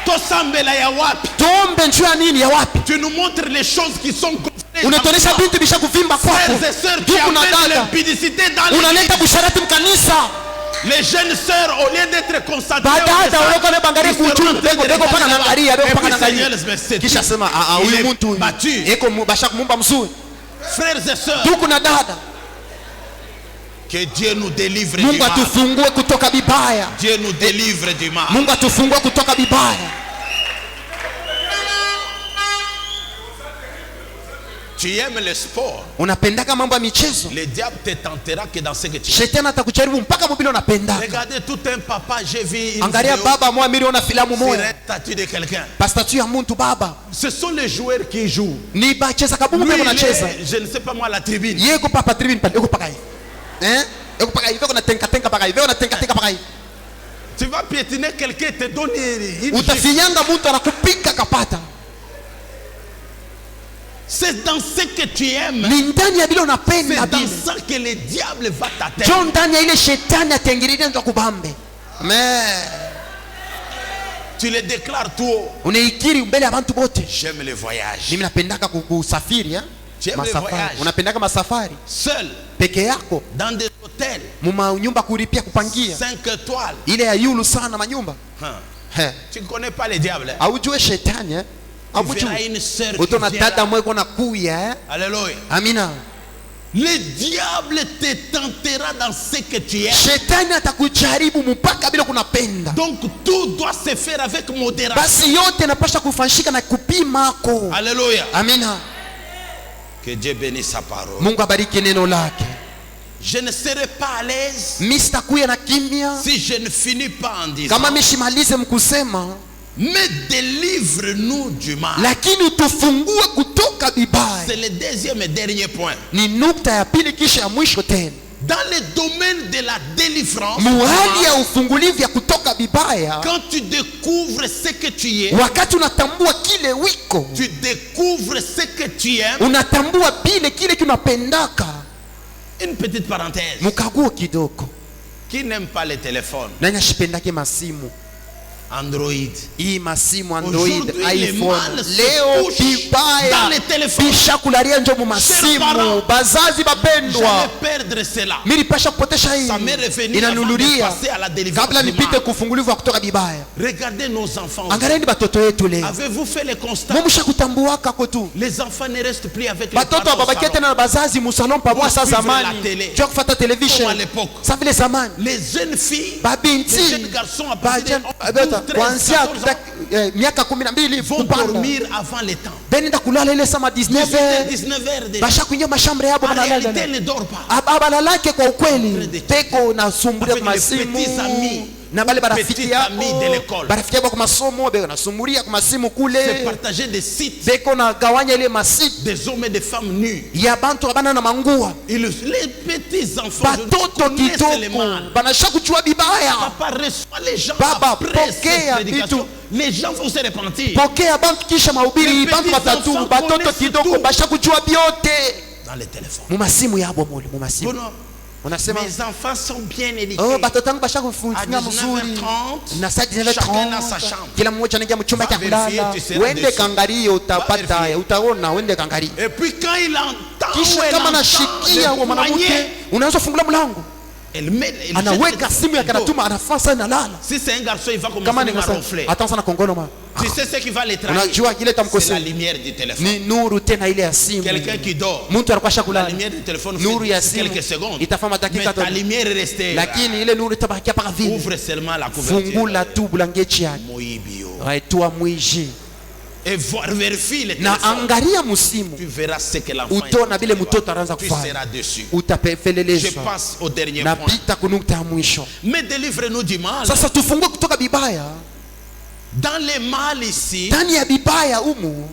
Tosambela ya wapi? Tuombe njoo ya nini ya wapi? Tu nous montres les choses qui sont gonflées. Unatonesha bintu bisha kuvimba kwako. Frères et sœurs qui Huku na amènent dada l'impudicité dans unaleta l'église. busharati mkanisa. Les jeunes sœurs, au lieu d'être concentrées au Badada message, wale bangalie ils seront kuchungu en train de beko regarder pana là-bas. naangalia, beko Et pana puis Seigneur, naangalia. mais c'est Kisha tout. sema Il huyu est mtu battu. eko basha kumumba mzuri. Frères et sœurs, Huku na dada, que Dieu nous délivre du Mungu mal. atufungue kutoka bibaya. Dieu nous délivre du mal. Mungu atufungue kutoka bibaya. Tu aimes le sport. Unapendaka mambo ya michezo, Le diable te tentera que dans ce que tu aimes. shetani atakujaribu mpaka mobile unapenda. Regardez tout un papa, j'ai vu une Angalia vidéo baba moja miliona filamu sur moja, un statut de quelqu'un. pastatu ya muntu baba Ce sont les joueurs qui jouent. ni bacheza kabungu Lui, peko il nacheza est, je ne sais pas moi, la tribune. yego papa tribune pale eko paka hivi eko paka hivi, na tenka paka hivi, na tenka paka hivi. Tu vas piétiner quelqu'un, te donne une gifle. Utafinyanga mtu anakupika kapata. C'est dans ce que tu aimes. Ni ndani ya bila C'est unapenda dans bila, ça que le diable va t'atteindre. jo ndani ya ile shetani atengiriria ndo kubambe. Amen. Tu le déclares tout haut. Unaikiri mbele ya bantu bote. J'aime le voyage. Mimi napendaka kusafiri J'aime le masafari. voyage. Unapendaka masafari Seul, peke yako dans des hôtels, muma nyumba kulipia kupangia 5 étoiles. ile ya yulu sana manyumba. Hein. Tu ne connais pas le diable. Hein? Aujue shetani Tu verras une sœur qui utona vient tata là. mweko na kuya Alléluia. amina. Le diable te tentera dans ce que tu aimes. Shetani atakujaribu mpaka bila kunapenda. Donc tout doit se faire avec modération. Basi yote napasha kufanyika na kupimako. Alléluia. Amina. Que Dieu bénisse sa parole. Mungu abariki neno lake. Je ne serai pas à l'aise Mimi sitakuya na kimya si je ne finis pas en disant, kama mishimalize mkusema, mais délivre-nous du mal. lakini utufungue kutoka bibaya. C'est le deuxième et dernier point. Ni nukta ya pili kisha ya mwisho tena. Dans le domaine de la délivrance, Muhali ya ufungulivu ya kutoka bibaya, quand tu découvres ce que tu es, wakati unatambua kile wiko, tu découvres ce que tu aimes. unatambua bile kile kinapendaka. Une petite parenthèse. Mukaguo kidogo. Qui n'aime pas les téléphones? Nani ashipendake masimu? Android. Hii masimu Android, Aujourd'hui, les iPhone. mâles se Leo couchent dans bibaya les téléphones. bishakularia njo mu Chers masimu. parents, Bazazi bapendwa, J'allais perdre cela. mimi pasha kupotesha hii. Ça m'est revenu avant de Inanunulia passer à la délivrance kabla du nipite mal. kufungulivu wa kutoka bibaya. Regardez nos enfants. Angalieni batoto wetu leo. Avez-vous fait le constat? Mumusha kutambuaka ko tu. Les enfants ne restent plus avec les Batoto parents au babakia salon. tena na bazazi musalon pamoja sa Suivre zamani. la télé. Jua kufata television. Comme à l'époque. Sa vile zamani. Les jeunes filles, les Babinti jeunes garçons à partir de 12, 13, kuanzia 14 ans miaka 12 vont kupanda. dormir avant le temps. Benenda kulala ile sama 19 19h déjà. basha kuingia mashambre yabo En réalité, banalala. elle ne dort pas. Abalalake kwa ukweli peko na sumburia Avec kwa les masimu petits amis. na bale barafiki Petits yako amis de l'école. barafiki yako kwa masomo beko na sumuria kwa masimu C'est kule partager des sites beko na gawanya ile masiti des hommes et des femmes nus. ya bantu abana na mangua Et les petits enfants batoto connaissent les kitoko mal. banasha kuchua bibaya. Papa reçoit les gens Baba, après cette pokea prédication. vitu. Les gens vont se repentir. Pokea bantu kisha mahubiri Les bantu petits batatu enfants batoto connaissent kitoko tout. basha kuchua biote Dans les téléphones. mu masimu yabo mule mu masimu. Bon, unasema mes enfants sont bien éduqués. oh batoto wangu À bashakufunzia mzuri 19h30, na saa chacun a sa 19:30 chambre. kila mmoja anaingia mchumba Va cha kulala. vérifier, tu seras Wende déçu. kangalie, Va utapata, vérifier. utaona, wende kangalie. Et puis quand il entend, Kisha elle kama entend nashikia wa le mwanamke, poignet, unaanza kufungula mlango, elle jette anaweka le simu ya rideau. kanatuma, anafaa sana nalala. Si c'est un garçon, il va Kama commencer ni même à ngasa, ronfler. ataanza na kongoloma. Tu sais ce qui va les trahir? Unajua kile C'est la tamkosea lumière du téléphone. ni nuru tena ile ya simu. Quelqu'un qui dort, Mtu anakuwa la shakulala, lumière du téléphone nuru ya fait simu quelques secondes. itafanya Mais dakika ta tu, lumière est restée là. lakini ile nuru itabakia paka vile. Ouvre seulement la couverture. Fungula tu blankechi yake, Moibio. waitoa mwiji Et vérifie le na téléphone. angalia musimu, Tu verras ce que l'enfant utaona vile est. mtoto anaanza Tu kufanya, seras dessus. Je utafelelezwa. passe au dernier point. Napita kunukta ya mwisho. Mais délivre-nous du mal. Sasa tufungue kutoka bibaya. Dans les mal ici, Ndani ya bibaya umu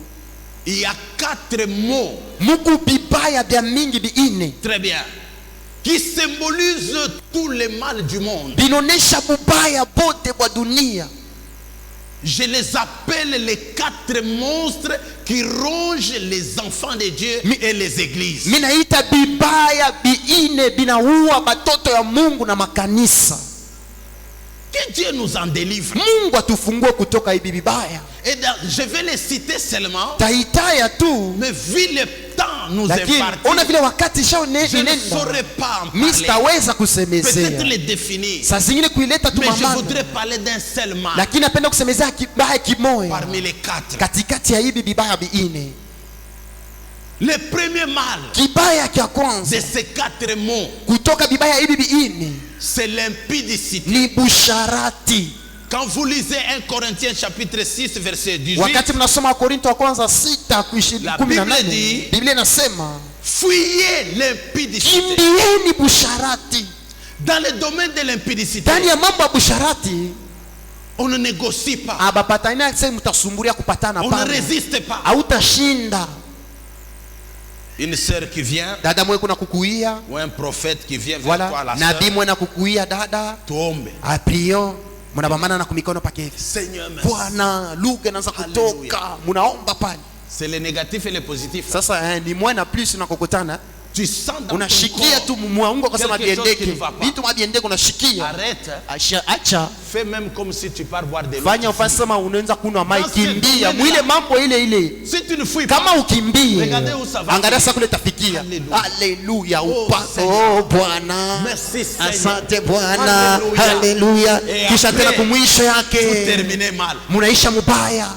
il y a 4 mots, muku bibaya vya mingi biine très bien, qui symbolisent tout le mal du monde. binonesha bubaya bote bwa dunia. Je les appelle les 4 monstres qui rongent les enfants de Dieu et les églises. Minaita bibaya biine binaua batoto ya Mungu na makanisa. Que Dieu nous en délivre. Mungu atufungue kutoka hivi bibaya. Et je vais les citer seulement, Taitaya tu, mais vu le temps nous lakini imparti, ona vile wakati shaone je ne inenda, saurais pas en mimi parler. sitaweza Peut-être kusemezea. les définir. Saa zingine kuileta tu Mais je mamana, voudrais parler d'un seul mal lakini napenda kusemezea kibaya kimoya parmi les 4. katikati ya hivi bibaya biine. Le premier mal Kibaya kya de kwanza ces 4 mots, kutoka bibaya hivi biine c'est l'impudicité. ni busharati. Quand vous lisez 1 Corinthiens chapitre 6 verset 18, Wakati mnasoma Korinto wa kwanza 6:18, La Bible dit, Biblia inasema fuyez l'impudicité. kimbieni busharati. Dans le domaine de l'impudicité, Ndani ya mambo ya busharati on ne négocie pas, abapatana sasa, mtasumbulia kupatana on ne pana, résiste pas. hautashinda. Une sœur qui vient, Dada mwe kuna kukuia, ou un prophète qui vient vers toi, wala la nabii sœur, mwe na kukuia dada, tombe. aprion mnabamana na kumikono pake hivi, Seigneur, merci. Bwana lugha inaanza kutoka, mnaomba pale. C'est le négatif et le positif. Sasa ni mwe na plus unakokotana, Tu sens dans ton unashikia tu corps. mwangu kwa sababu Quelque chose qui biendeke ne va pas. vitu mabiendeke, unashikia Arrête. acha Fais même comme si tu pars boire de l'eau. fanya ufasema unaanza kunywa mai, Dans ce kimbia domaine-là. mwile mambo ile ile. Si tu ne fouilles pas, Kama ukimbie, Regardez où ça va. angalia sasa kule tafikia. Alléluia. Haleluya, Oh, upako Seigneur. Bwana. Merci, Seigneur. Asante Bwana, Alléluia. haleluya. Et Kisha après, tena kumwisho vous yake terminez mal. munaisha mubaya.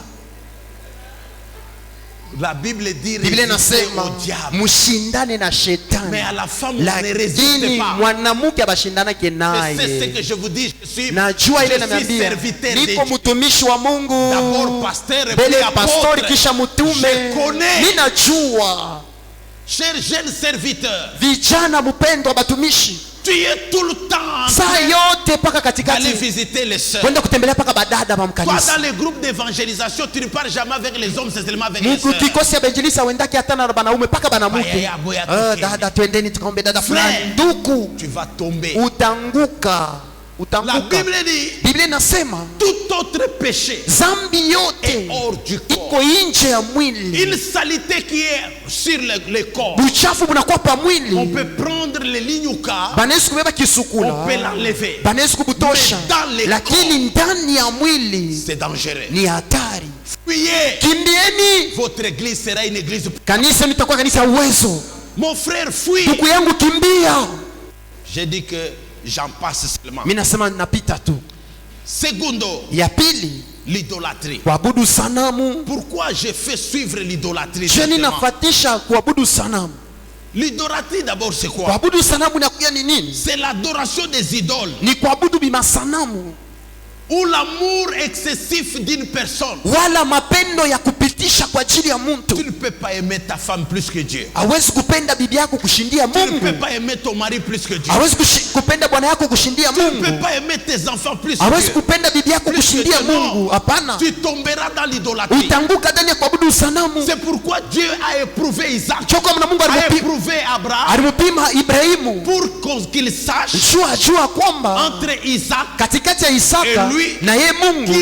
La Bible dit Biblia résister inasema au diable. mushindane na Mais shetani, à la femme, on ne résiste lakini pas. mwanamke abashindanake Et c'est ce naye. que je vous dis. Je suis Najua ile serviteur naniambia de niko Dieu. mtumishi wa Mungu, D'abord pasteur et mbele puis ya pastori apôtre. kisha mtume. Je connais. Ninajua Cher jeune serviteur, vijana mpendwa batumishi, tu es tout le temps en saa train yote paka d'aller katikati visiter les sœurs. kwenda kutembelea paka badada ba Toi, mkanisa. dans les groupes d'évangélisation, tu ne parles jamais avec les hommes, c'est seulement avec les Mungu sœurs. kikosi ya benjilisa wendake hata na banaume paka banamuke. Baya, boya, Ah, tukeni. dada twendeni tukaombe dada fulani. Frère. Nduku, Tu vas tomber. utanguka. La Utanguka. Bible dit, Biblia inasema tout autre péché zambi est yote hors du corps. iko nje ya mwili. Une salité qui est sur le corps. Buchafu bunakuwa pa On mwili. peut prendre les lignouka, Banaweza kubeba on kisukula, peut l'enlever. banaweza kubutosha, Mais dans les lakini ndani ya mwili C'est dangereux. ni hatari. Fuyez. Kimbieni, Votre église sera une église. kanisa litakuwa kanisa ya uwezo. Mon frère, fuis. Ndugu yangu kimbia. J'ai dit que j'en passe seulement. Mimi nasema napita tu. Segundo, Ya pili, l'idolâtrie. kuabudu sanamu. Pourquoi j'ai fait suivre l'idolâtrie? Je justement? ninafatisha kuabudu sanamu. L'idolâtrie d'abord c'est quoi? Kuabudu sanamu inakuja ni nini? C'est l'adoration des idoles Ni kuabudu bimasanamu ou l'amour excessif d'une personne. wala mapendo ya kupitisha kwa ajili ya Tu mtu. ne peux pas aimer ta femme plus que Dieu. Hawezi kupenda bibi yako kushindia Tu ne peux Mungu. pas aimer ton mari plus que Dieu. Hawezi kupenda bwana yako kushindia Tu ne peux Mungu. pas aimer tes enfants plus que Hawezi Dieu. kupenda bibi yako Plus que kushindia Dieu, non. Mungu. Hapana, Tu tomberas dans l'idolâtrie. utanguka ndani ya kuabudu sanamu. C'est pourquoi Dieu a éprouvé Isaac, Choko mna Mungu a éprouvé Abraham alimpima Ibrahimu pour qu'il sache jua kwamba entre Isaac katikati ya Isaka Et lui, na ye Mungu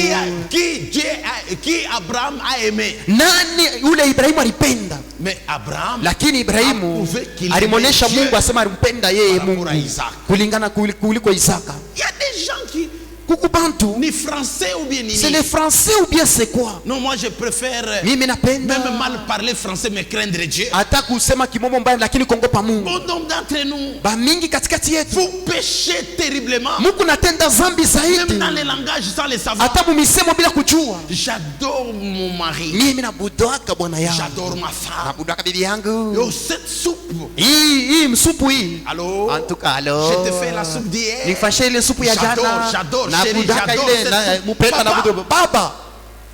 qui Abraham a aimé. Nani ule Ibrahimu alipenda? Mais Abraham Lakini Ibrahimu approuvé qu'il alimuonesha aimait Dieu Mungu asema alimpenda yeye par rapport Mungu à Isaac. kulingana kuliko Isaka. Il y a des gens qui Kuku bantu ni français ou bien ni c'est les Français ou bien c'est quoi? non, moi je préfère Mimi napenda même mal parler français mais craindre Dieu. hata kusema kimomo mbaya lakini kuogopa Mungu. Bon nombre d'entre nous, Ba mingi katikati yetu vous péchez terriblement. Mungu natenda zambi Même zaidi dans les langages sans les savoir. hata mumisemo bila kujua. J'adore mon mari. Mimi nabudoaka bwana yangu, J'adore ma femme. nabudoaka bibi yangu. Yo, cette soupe. Hii msupu hii. Allô? En tout cas, alors. Je te fais la soupe d'hier. Nifashe ile supu ya jana. J'adore, Na chérie, budaka j'adore ile cette na soupe. mupenda na Papa, budo. Baba,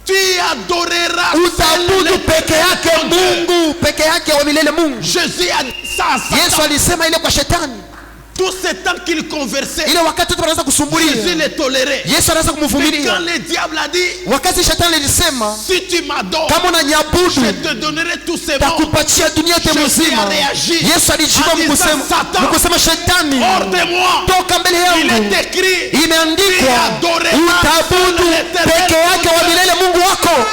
tu adoreras utabudu seul peke yake ton Dieu. Mungu, peke yake wa milele Mungu. Jésus a dit ça à Yesu Satan. alisema ile kwa shetani. Tout ce temps qu'il conversait, Ile wakati watu wanaanza Jésus kusumbulia. les tolérait. Yesu anaanza Mais quand kumvumilia. le diable a dit, Wakati shetani alisema si tu m'adores, kama je unanyabudu te donnerai tous ces mondes. takupatia dunia yote Jésus mzima. a réagi Yesu alijibu en disant, Satan, mkusema shetani, hors de moi. toka mbele Il yangu. est écrit, Imeandikwa tu adoreras utabudu seul l'Éternel peke yake wa milele Mungu wako.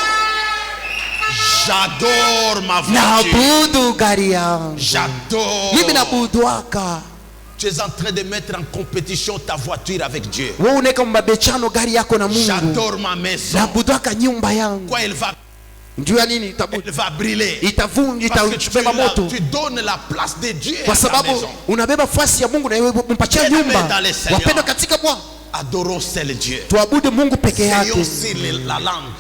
j'adore ma voiture. Nabudu gari yangu, J'adore. mimi nabuduaka. Tu es en train de mettre en compétition ta voiture avec Dieu. Wewe unaweka mbabechano gari yako na Mungu. J'adore ma maison. Nabuduaka nyumba yangu. Quoi, elle va Nini itabudu? Elle va brûler. Itavunja, Parce que itabeba moto. tu donnes la place de Dieu à Kwa ta sababu maison. unabeba fasi ya Mungu na wewe umpatia Bien-aimés nyumba. dans le Seigneur. Wapendwa katika Bwana, Adorons seul Dieu. tuabudu Mungu peke C'est yake. aussi la langue.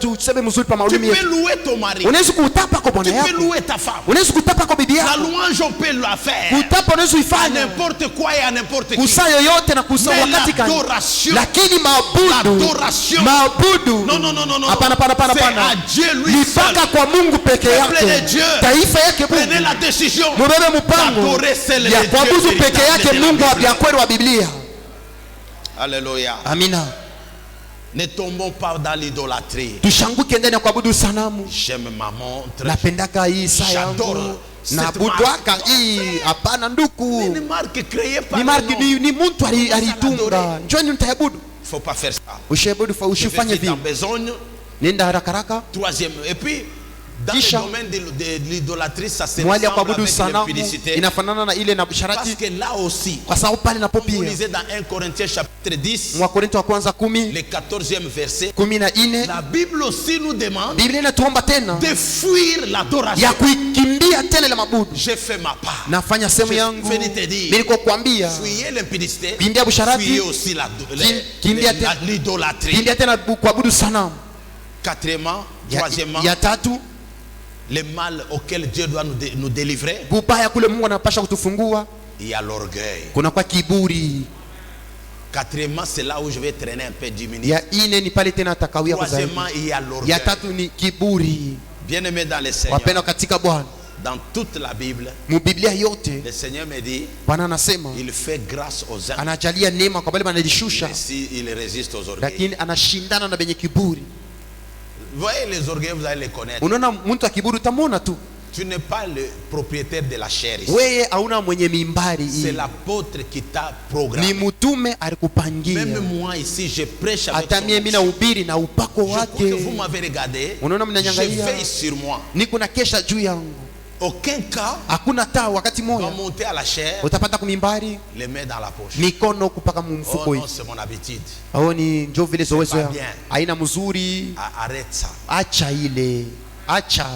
Tuseme mzuri pa Tu maulimi peux yetu. louer ton mari. Unaweza kutapa kwa Tu bwana peux yako. louer ta femme. Unaweza kutapa kwa bibi La yako. louange, on peut la faire. Kutapa unaweza À uifanya. n'importe quoi et à n'importe qui. Kusaa yoyote na kusaa Mais wakati gani. l'adoration. Lakini maabudu. L'adoration. Maabudu. Non, non, non, non, non. Hapana, hapana, hapana, C'est hapana. à Dieu lui Ni seul. mpaka kwa Mungu peke Peuple de yake. Dieu. Taifa yake Prenez Mungu. la décision Mubebe mpango d'adorer seul le ya Dieu kuabudu véritable peke yake de la Mungu Bible. ya kweli wa Biblia. Alléluia. Amina. Ne tombons pas dans l'idolâtrie. Tushanguke ndani ya kuabudu sanamu. J'aime ma montre. Napendaka hii saa J'adore yangu. cette Nabudwaka marque. hii. Hapana nduku. Une marque créée par Ni un marki homme. ni mtu Adorer. alitunga. Njoni mtayabudu. Il ne faut pas faire ça. Ushabudu Je vais usifanye vite en vile. besogne. Nenda haraka haraka. Troisième. Et puis, dans Kisha. le domaine de l'idolâtrie, ça se Mwali ya ressemble kuabudu avec sanamu l'impudicité. inafanana na ile na Parce sharati, que là aussi, kwa sababu pale napo vous pia lisez dans 1 Corinthiens chapitre 10, Wakorintho wa kwanza 10 le 14e verset, 14 la Bible aussi nous demande Biblia inatuomba tena de fuir l'adoration. ya kuikimbia tena ile mabudu. J'ai fait ma part. Nafanya sehemu Je yangu. venais te dire. Mimi niko kuambia Fuyez l'impudicité. kimbia busharati, Fuyez aussi kimbia tena l'idolâtrie. kimbia tena kuabudu sanamu. Quatrièmement, Ya, troisièmement, ya tatu, le mal auquel Dieu doit nous délivrer, bubaya kule Mungu anapasha kutufungua, il y a l'orgueil. kuna kwa kiburi. Quatrièmement, c'est là où je vais traîner un peu 10 minutes. Ya ine ni pale tena atakawia kuzaidi. Troisièmement, il y a l'orgueil. Ya tatu ni kiburi. Bien-aimé dans le Seigneur, Wapendwa katika Bwana, dans toute la Bible, mu Biblia yote le Seigneur me dit, Bwana anasema il fait grâce aux uns, anajalia neema kwa wale wanalishusha, mais si il résiste aux orgueils. lakini anashindana na benye kiburi. Vous voyez les orgueils, vous allez les connaître. Unaona mtu wa kiburi utamwona tu, Tu n'es pas le propriétaire de la chair ici. wewe hauna mwenye mimbari C'est hii, l'apôtre qui t'a ni programmé. mtume alikupangia. Même moi ici, je prêche avec Hata son mimi bouche. nahubiri na upako Je crois que vous wake. m'avez regardé. Unaona Je mnanyangalia, veille sur moi. niko na kesha juu yangu. Aucun cas Hakuna taa wakati va moja monter à la chair, utapata kumimbari, les mains dans la poche. mikono kupaka Oh mumfuko non, hii. c'est mon habitude. Au ni njo vile zowezo pas yangu. bien. Haina mzuri, Arrête ça. acha ile, acha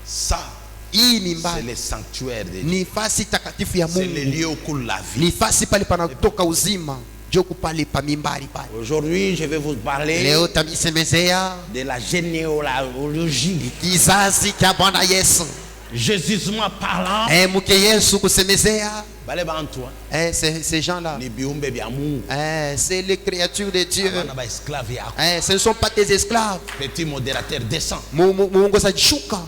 Ça, hii c'est mimbari. le sanctuaire de Dieu. Ni fasi takatifu ya C'est le Mungu, lieu où coule la vie. ni fasi pale panatoka uzima, joku pale pa mimbari pale. Aujourd'hui, je vais vous parler Leo tamisemezea de la généalogie. kizazi cha Bwana Yesu. Jésusement parlant, Mke Yesu kusemezea, bale bantu ces gens-là, ni biumbe bya Mungu. c'est les créatures de Dieu. Abana ba esclave yako. Ce ne sont pas des esclaves. Petit modérateur descend. Muongozaji shuka.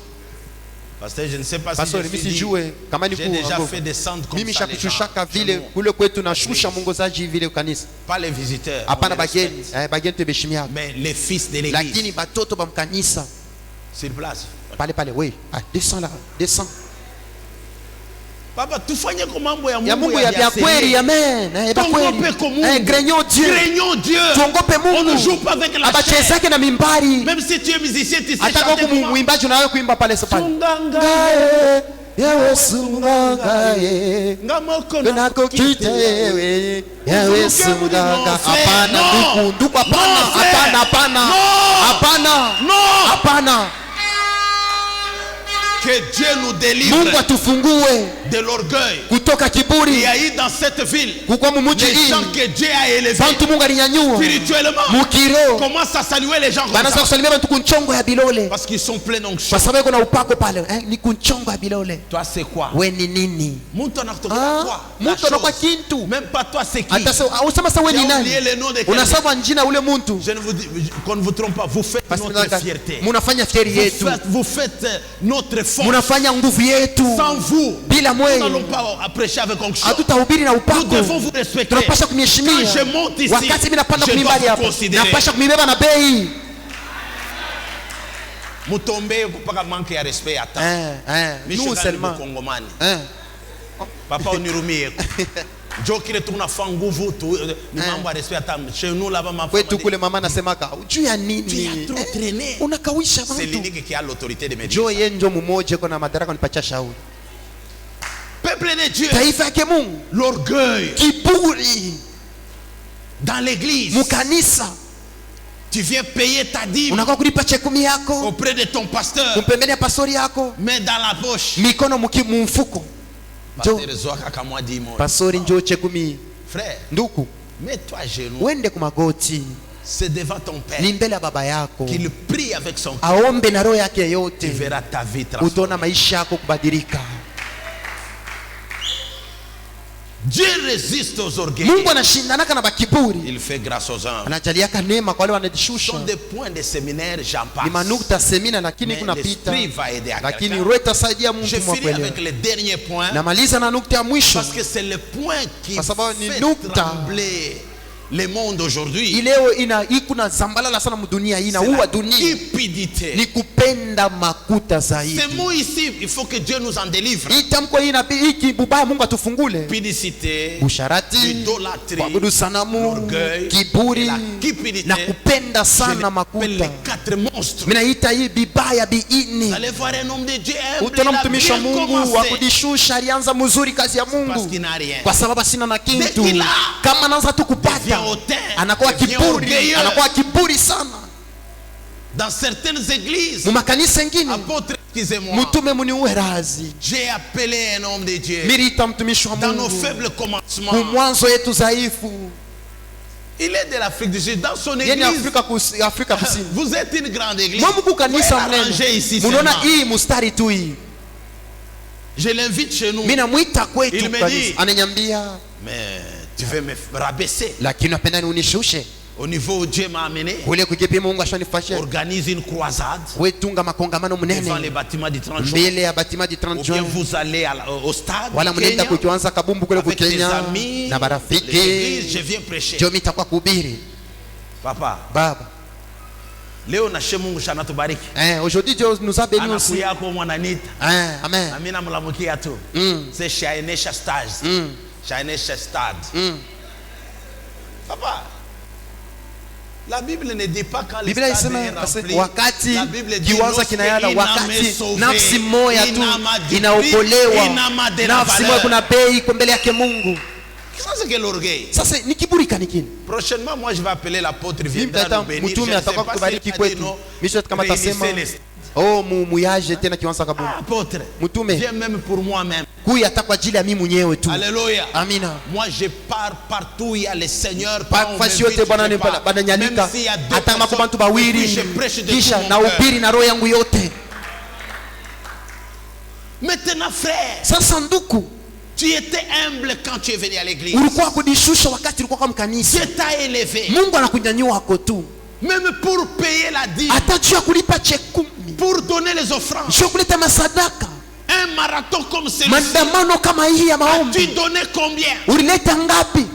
Parce que je ne sais pas si Pastor, je mimi suis dit, sijue kama ni j'ai déjà fait descendre comme mimi ça les gens. shakushushaka chez vile nous. kule kwetu na shusha mwongozaji vile kanisa. Pas les visiteurs. on Hapana les bageni, respecte. bageni tubeshimia. Mais les fils de l'église. Lakini batoto ba mkanisa Sur place. pale pale, oui. Ah, descends là, descends. Papa, tufanye kwa mambo ya ya Mungu Mungu ya vya kweli. Amen. Tuogope kwa Mungu. Craignons Dieu. Craignons Dieu. Tuogope On ne Mungu. joue pas avec la chair. Abachezake na mimbari. Même si tu es musicien, tu sais Hata chanter kama comment. muimbaji unayo kuimba pale sasa. Sungangaye. Yawe sungangaye. Ngamoko Nako kitewe. Yawe sunganga. Hapana ndugu, hapana, hapana, hapana. Hapana. Non. Hapana. Que Dieu nous délivre Mungu atufungue de l'orgueil. kutoka Il kiburi. y a eu dans cette ville Kukwa mumuji les hii gens que Dieu a élevés bantu Mungu alinyanyua spirituellement. mukiro. Commence à saluer les gens comme Banaanza ça. kusalimia bantu kunchongo ya bilole. Parce qu'ils sont pleins d'onction. Kwa sababu kuna upako pale. Ni kunchongo ya bilole. Toi, c'est quoi? We ni nini? Mtu anakutoka Ah, quoi? La mtu anakuwa chose. kintu. Même pas toi, c'est qui? Hata sasa usema sasa we Tu ni as nani? oublié le nom de quelqu'un. Unasema njina ule muntu. Je ne vous dis, qu'on ne vous trompe pas, vous faites Basi notre nataka fierté. munafanya fieri yetu. Vous faites notre force. Munafanya nguvu yetu. Sans vous, Bila nous mwe n'allons pas prêcher avec onction. hatutahubiri na Nous upako. devons vous respecter. Tunapasha Quand kumheshimia. je monte ici, Wakati mimi napanda je dois kumimbali vous hapa, considérer. napasha kumibeba na bei. Mutombe kupaka manque ya respect hata. Nous seulement. Kongomani. Papa unirumie. Jo kile tunafanya nguvu tu ni mambo ya respect hata chez nous là-bas ma Kwetu kule mama nasemaka juu ya tu nini? as trop traîné. Unakawisha C'est watu. l'unique qui a l'autorité de me dire. Jo yeye ndio mmoja kuna madaraka nipacha shauri. Peuple de Dieu, Taifa yake Mungu. l'orgueil Kiburi dans l'église. mukanisa. Tu viens payer ta dîme Unakuwa kulipa chekumi yako. auprès de ton pasteur, Kumpembeni ya pastori yako. mais dans la poche. Mikono mumfuko. Jo Pasteur Zoaka kamwa dimo. pastori njoo chekumi. Frère, Nduku, mets-toi à genoux. uende kumagoti. C'est devant ton père Ni mbele ya baba yako. qu'il prie avec son cœur. Aombe na roho yake Tu yote. verras ta vie transformée. Utaona maisha yako kubadilika. Dieu résiste aux orgueils. Mungu anashindanaka na bakiburi. Il fait grâce aux hommes. Anajaliaka neema kwa wale Ce wanajishusha. sont des points de séminaire, j'en Ni passe. manukta semina lakini Mais kuna pita. l'esprit va aider à Lakini quelqu'un. roho itasaidia Je mtu mwa finis kuelewa. avec le dernier point. Namaliza na nukta ya mwisho. Parce que c'est le point qui Kwa sababu ni fait nukta. trembler le monde aujourd'hui. Ileo kuna zambalala sana mdunia hii na C'est uwa la dunia. cupidité. Ni kupenda makuta zaidi. Ces mots ici, il faut que Dieu nous en délivre. Hii tamko hii nabii hiki bubaya Mungu atufungule. Cupidité, Usharati, l'idolâtrie, kuabudu sanamu, l'orgueil, kiburi et la cupidité. na kupenda Je sana les appelle makuta. les 4 monstres. Mimi naita hii bibaya biini. Allez voir un homme de Dieu humble, Utaona il a mtumishi wa bien Mungu wa commencé kujishusha alianza mzuri kazi ya parce Mungu. qu'il n'a rien. Kwa sababu sina na Dès kitu. qu'il a, Kama anaanza tu kupata devient hautain, anakuwa devient kiburi, orgueilleux. anakuwa kiburi sana. Dans certaines églises, Mu makanisa mengine apôtre, excusez-moi, mtume muniue razi. j'ai appelé un homme de Dieu Mirita mtumishi wa dans nos Mungu. faibles commencements. Kumwanzo yetu dhaifu. Il est de l'Afrique du Sud. Dans son Yeye ni église, Afrika Kusini. vous êtes une grande église. Mungu kanisa Ouais, arrangez mnene. ici Munaona seulement. hii mustari tu hii. Je l'invite chez nous. Mimi namuita Il kwetu me kanisa. dit, Ananiambia mais tu veux me rabaisser. lakini napenda unishushe. Au niveau où Dieu m'a amené, Kule kukipi Mungu ashanifashia. organise une croisade Wewe tunga makongamano devant les mnene. bâtiments du 30 jours. Mbele ya batima di 30 Ou bien juin. vous allez au stade Wala mnaenda Kenya, kukianza kabumbu kule avec tes Kenya amis, na les églises, je marafiki. viens prêcher. Jo mitakuwa kuhubiri. Papa, Baba. leo nashe Mungu sana tubariki. Aujourd'hui Dieu nous a bénis aussi. Anakuya kwa mwananita. Amen. Na mimi namlamukia tu. C'est Shainesha Stars. Shainesha Stade. Papa, la Bible ne dit pas quand le Biblia stade inasema est rempli. wakati La Bible dit kiwanza lorsque kinayala, il n'a wakati me sauvé, nafsi moja il tu n'a m'a dit, inaokolewa, il n'a m'a de la nafsi moja valeur. kuna bei iko mbele yake Mungu. Ça c'est que l'orgueil. Sasa ni kiburi kanikini. Prochainement, moi je vais appeler l'apôtre Mimi viendra mtata nous bénir. Je mtume ne sais atakuwa pas kutubariki s'il a dit kwetu. non. Misho kama atasema Réunissez muyaje tena kiwanza Ah, kabumbu. apôtre, Mtume viens même pour moi-même. kuya hata kwa ajili ya mimi mwenyewe tu. Alléluia. Amina. Moi je pars partout où il y a le Seigneur. Fasi yote Bwana bananyalika hata kama kwa bantu bawili kisha na ubiri na roho yangu yote. Maintenant frère, Sasa nduku, tu étais humble quand tu es venu à l'église. ulikuwa kudishusha wakati ulikuwa kwa mkanisa. Dieu t'a élevé. Mungu anakunyanyua ako tu. Même pour payer la dîme, Hata juu ya kulipa chekumi. pour donner les offrandes. Juu ya kuleta masadaka. Un marathon comme celui-ci, Maandamano kama hii ya tu maombi. donnais combien? Ulileta ngapi?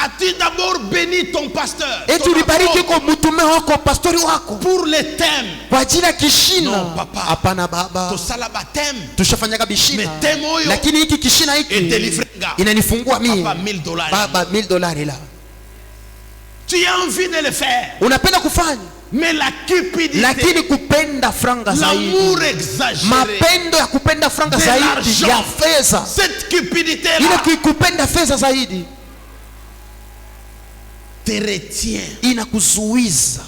As-tu d'abord béni ton pasteur, eti ton ulibariki apôtre, kwa mtume wako, pastori wako pour les thèmes? kwa ajili ya kishina? Non, papa. Hapana baba, To salaba thème. tushafanyaga bishina, Mais thème oyo lakini hiki kishina et hiki délivrenga. inanifungua mimi Papa, $1000. baba, $1000 la. Tu as envie de le faire. Unapenda kufanya, Mais la cupidité, lakini kupenda franga zaidi, l'amour exagéré, mapendo ya kupenda franga de zaidi l'argent. ya fedha, cette cupidité ile là kupenda fedha zaidi te retient. inakuzuiza.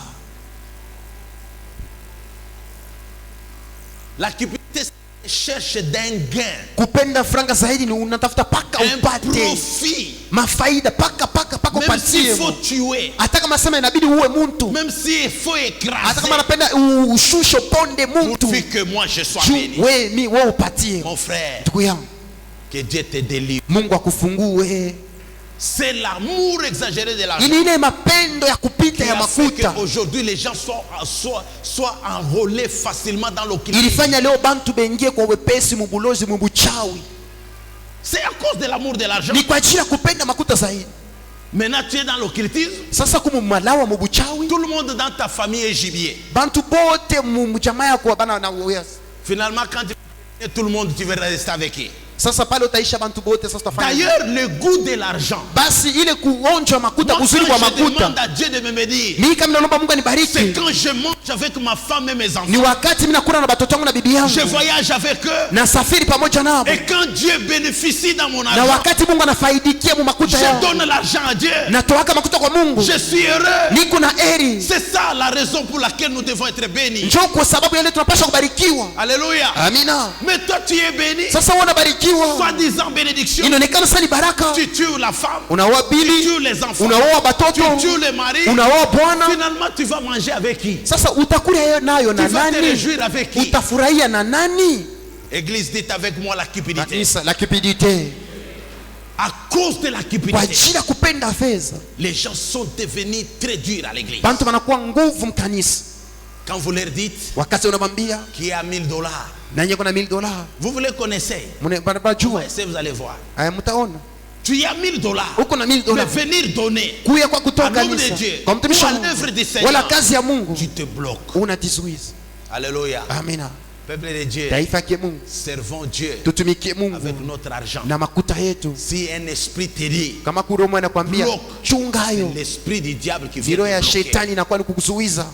La cupidité cherche d'un gain, Kupenda franga zaidi ni unatafuta paka un upate profit. mafaida, paka Même s'il upatie. faut tuer, Hata kama sema inabidi uwe muntu, même s'il faut hata écraser, kama anapenda ushushe ponde muntu, pourvu que moi je sois juu béni. wewe upatie. Mon frère, Ndugu yangu, que Dieu te délivre. Mungu akufungue. C'est l'amour exagéré de l'argent. Ili ile mapendo ya kupita Qui ya a fait mafuta qu'aujourd'hui les gens soient enrôlés facilement dans l'occultisme. ilifanya leo bantu bengie kwa wepesi mubulozi mubuchawi. C'est à cause de l'amour de l'argent. Ni kwa ajili ya kupenda makuta zaidi. Maintenant tu es dans l'occultisme. Sasa kumu malawa mubuchawi, Tout le monde dans ta famille est gibier. bantu bote mujamaa yako bana na uyas. Finalement quand tu es tout le monde, tu vas rester avec qui? Sasa pale utaisha bantu bote. Sasa utafanya D'ailleurs, le goût de l'argent. basi ile kuonja makuta, Moi, kuzuri kwa quand je makuta. demande à Dieu de me bénir, Mimi kama naomba Mungu c'est anibariki, quand je mange avec ma femme et mes enfants. ni wakati mimi nakula na batoto wangu na bibi yangu, Je voyage avec eux. na safiri pamoja nao, Et quand Dieu bénéficie dans mon na argent, wakati Mungu anafaidikia mu makuta je yao, donne l'argent à Dieu. natoaka makuta kwa Mungu, Je suis heureux. niko na heri. C'est ça la raison pour laquelle nous devons être bénis. Njoo kwa sababu yale tunapaswa kubarikiwa. Alléluia. Amina. Mais toi tu es béni. Sasa wewe unabarikiwa, Soi-disant bénédiction. inaonekana sasa ni baraka. Tu tues la femme. Unaoa Tu bili, tues les enfants. unaoa batoto, Tu tues les maris. unaoa bwana. Finalement tu vas manger avec qui? Sasa utakula nayo na Tu vas te nani? réjouir avec qui? Utafurahia na nani? Église, dites avec moi la cupidité. Kanisa la cupidité. À cause de la Kwa cupidité, ajili ya kupenda fedha, les gens sont devenus très durs à l'église. bantu wanakuwa nguvu mkanisa. Quand vous leur dites Wakati unamwambia qu'il y a $1000, nanye kuna $1000, vous les connaissez. mnabajua, Vous allez voir. mtaona Tu as $1000. uko na Mais $1000 venir donner kuya kwa kutoa à l'homme de kanisa Dieu, kwa mtumishi ou wa à Mungu l'œuvre du Seigneur, wala kazi ya Mungu, tu te bloques. unajizuiza. Alléluia. Amina. Peuple de Dieu, Taifa yake Mungu, servons Dieu tutumikie Mungu avec notre argent. na makuta yetu. Si un esprit te dit, Kama kuromo anakuambia Block. chunga hayo, l'esprit du diable qui vient viro ya te bloquer. shetani inakuwa ni kukuzuiza.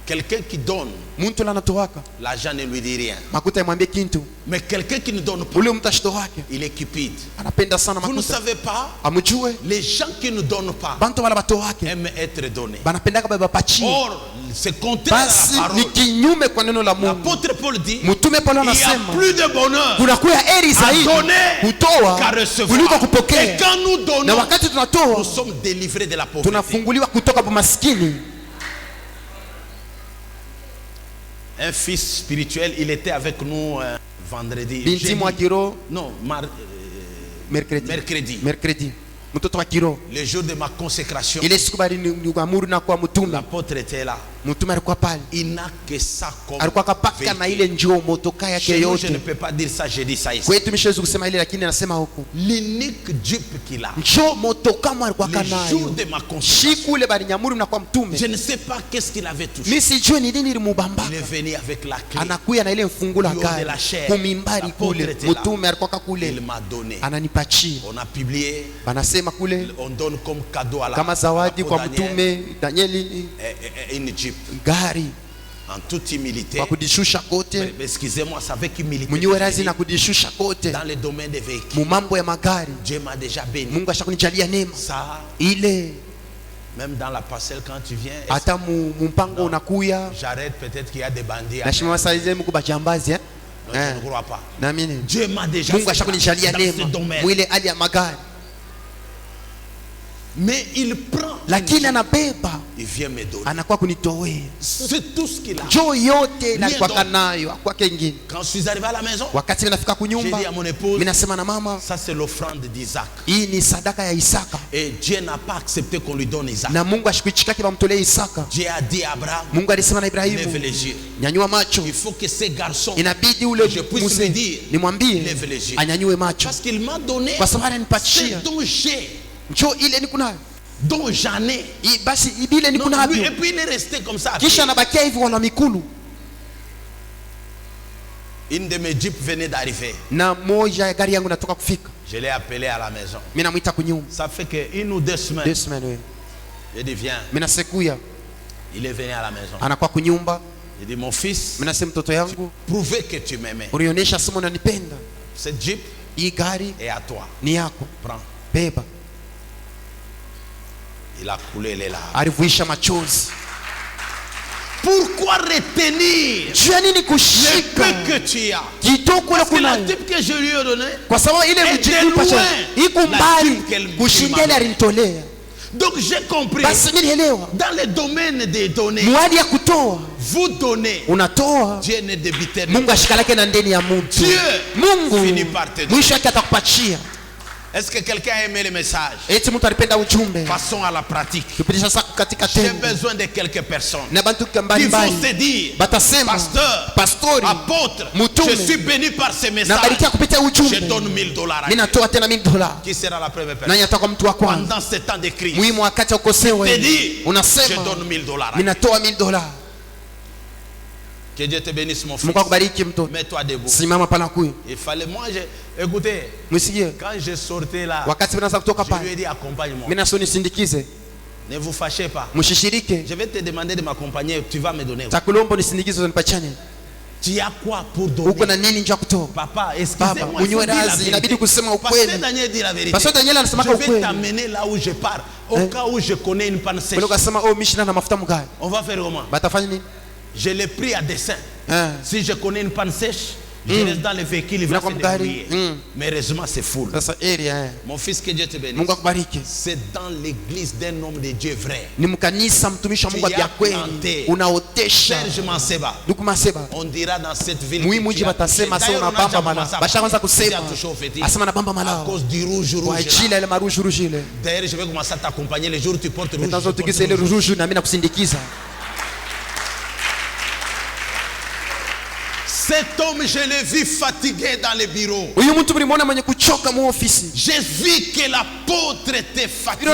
Quelqu'un qui donne, Mtu anatoaka l'argent ne lui dit rien. makuta, imwambie kintu. Mais quelqu'un qui ne donne pas, Ule mtashito wake il est cupide. anapenda sana Vous ne makuta. savez pas, Amjue les gens qui ne donnent pas bantu wala bato wake aiment être donnés. banapendaka baba pachi. Or, c'est contraire à Basi la ni parole. kinyume kwa neno la Mungu. L'apôtre Paul dit, Mtume Paulo il y a anasema plus de bonheur kunakuwa heri à zaidi donner kutoa qu'à kuliko recevoir. Et kupokea. quand nous Na donnons, wakati nous tunatoa sommes délivrés de la pauvreté. tunafunguliwa kutoka kwa maskini. Un fils spirituel, il était avec nous vendredi. Binti Jeudi. mwa kiro Non, mercredi. mercredi. Mtoto wa kiro. Le jour de ma consécration, Ile siku bali ni kuamuru na kwa mtume. l'apôtre était là. Mtume alikuwa pale. Il n'a que ça comme Alikuwa kapaka na ile njoo motoka yake Chez nous, je ne yote. peux pas dire ça, j'ai dit ça ici. Kwetu mishaweza kusema ile, lakini anasema huku. L'unique dupe qu'il a, Njoo motoka mwa alikuwa le jour kanayo. de ma consécration, Siku ile bali nyamuru na kwa mtume. je ne sais pas qu'est-ce qu'il avait touché. Mimi sijui ni nini ilimubamba. Il est venu avec la clé. Anakuya na ile mfungula Du haut de gari la chair. kumimbari L'apôtre kule. était là. Mtume alikuwa Il kule m'a donné. ananipachia. On a publié, Banasema kule on donne comme cadeau à la kama zawadi kwa Daniel, mtume Danieli une Jeep. gari En toute humilité. kwa kudishusha kote. Mais excusez-moi, c'est avec humilité. Mwenyewe que je razi dis, na kudishusha kote dans le domaine des véhicules, mu mambo ya magari. Dieu m'a déjà béni. Mungu ashakunijalia neema Ça, ile, même dans la parcelle, quand tu viens, hata mumpango unakuya j'arrête, peut-être qu'il y a des bandits. na shima saize Mungu bajambazi Non, je ne crois pas. naamini Dieu m'a déjà Mungu fait ashakunijalia dans ce neema domaine. mwile hali ya magari, Mais il prend, lakini anabeba il vient me donner. anakuwa kunitowea C'est tout ce qu'il a. njoo yote na Rien kwa d'autre. kanayo akwake ingine. Quand je suis arrivé à la maison, Wakati ninafika kunyumba, j'ai dit à mon épouse, mimi nasema na mama, ça c'est l'offrande d'Isaac. hii ni sadaka ya Isaka, Et Dieu n'a pas accepté qu'on lui donne Isaac. na Mungu ashikuichikaki bamtolee Isaka. Dieu a dit à Abraham, Mungu alisema na lève Ibrahimu, les yeux. nyanyua macho. Il faut que ces garçons, Inabidi ule je puisse muse lui dire, nimwambie lève les yeux. anyanyue macho, Parce qu'il m'a donné kwa sababu ce ananipatia dont j'ai. njoo ile niko nayo. Donc j'en ai. Basi ile niko Non, nayo. et puis il est resté comme ça. Kisha anabakia hivi wala mikulu. Une de mes jeeps venait d'arriver. Na moja ya gari yangu natoka kufika. Je l'ai appelé à la maison. Mimi namuita kunyumba. Ça fait que 1 ou 2 semaines. 2 semaines wewe. Je dis viens. Mimi nasekuya. Il est venu à la maison. Anakuwa kunyumba. Je dis mon fils. Mimi nasema mtoto yangu. Prouver que tu m'aimais. Unionyesha sema unanipenda. Cette jeep. Hii gari est à toi. Ni yako. Prends. Beba. Il a coulé les larmes. Alivuisha machozi. Pourquoi retenir le peu que tu as? Parce que la type que je lui ai donné était loin la type qu'elle m'a donnée. Donc j'ai compris, dans le domaine des données, vous donnez, Dieu ne débitait pas. Dieu finit par te donner. Est-ce que quelqu'un a aimé le message? Passons à la pratique. J'ai besoin de quelques personnes qui vont se dire, pasteur, apôtre, je suis béni par ce message, je donne $1000. Qui sera la première personne? Pendant ce temps de crise, te dis, je donne $1000. Que Dieu te bénisse mon fils. Mets-toi debout. Il fallait, moi, écoutez, quand je sortais là, je lui ai dit accompagne-moi. Ne vous fâchez pas. Je vais te demander de m'accompagner, tu vas me donner. Tu as quoi pour donner? Papa, excusez-moi, il faut dire la vérité. Pasteur Daniel dit la vérité. Je vais t'amener là où je pars, au cas où je connais une panne sèche. On va faire comment? Je l'ai pris à dessein. Si je connais une panne sèche, je reste dans le véhicule, il va se débrouiller. Mais heureusement, c'est full. Mon fils, que Dieu te bénisse. C'est dans l'église d'un homme de Dieu vrai. Tu as planté. Serge Manseba. On dira dans cette ville. D'ailleurs, on a déjà commencé à cause du rouge. D'ailleurs, je vais commencer à t'accompagner les jours où tu portes rouge. Cet homme, je l'ai vu fatigué dans le bureau. J'ai vu que l'apôtre était fatigué.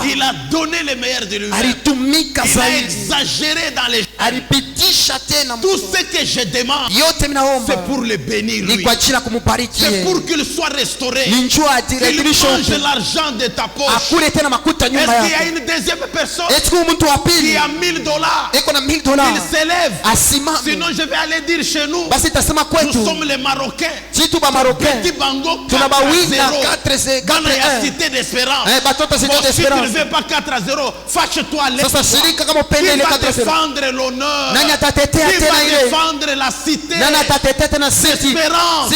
Il a donné le meilleur de lui-même. Il a exagéré dans les choses. Tout ce que je demande, c'est pour le bénir lui. C'est pour qu'il soit restauré. Qu'il mange l'argent de ta poche. Est-ce qu'il y a une deuxième personne qui a $1000? Il s'élève. Sinon je vais aller dire chez nous, nous sommes les Marocains. Petit Bango 4-0. Dans la cité d'espérance. Si tu ne veux pas 4-0, fâche-toi. Qui va défendre l'honneur? Qui va défendre la cité d'espérance?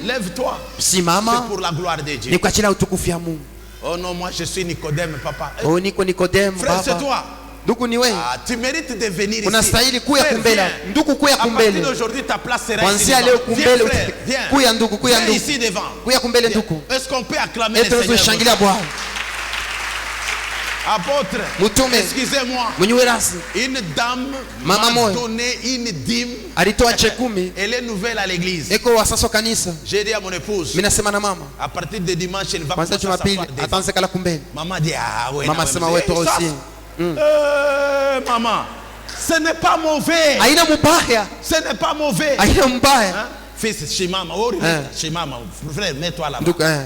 Lève-toi. C'est pour la gloire de Dieu. Oh non, moi je suis Nicodème, papa. Frère, c'est toi. Ah, tu mérites de venir ici. À partir d'aujourd'hui, ta place sera ici devant. Viens ici devant. Est-ce qu'on peut acclamer le Seigneur? Apôtre, excusez-moi, une dame m'a donné une dîme. Elle est nouvelle à l'église. J'ai dit à mon épouse, à partir de dimanche, elle va commencer à s'asseoir devant. Maman dit, ah oui, maman, ce n'est pas mauvais. Ce n'est pas mauvais. Fils, chez maman, frère, mets-toi là-bas.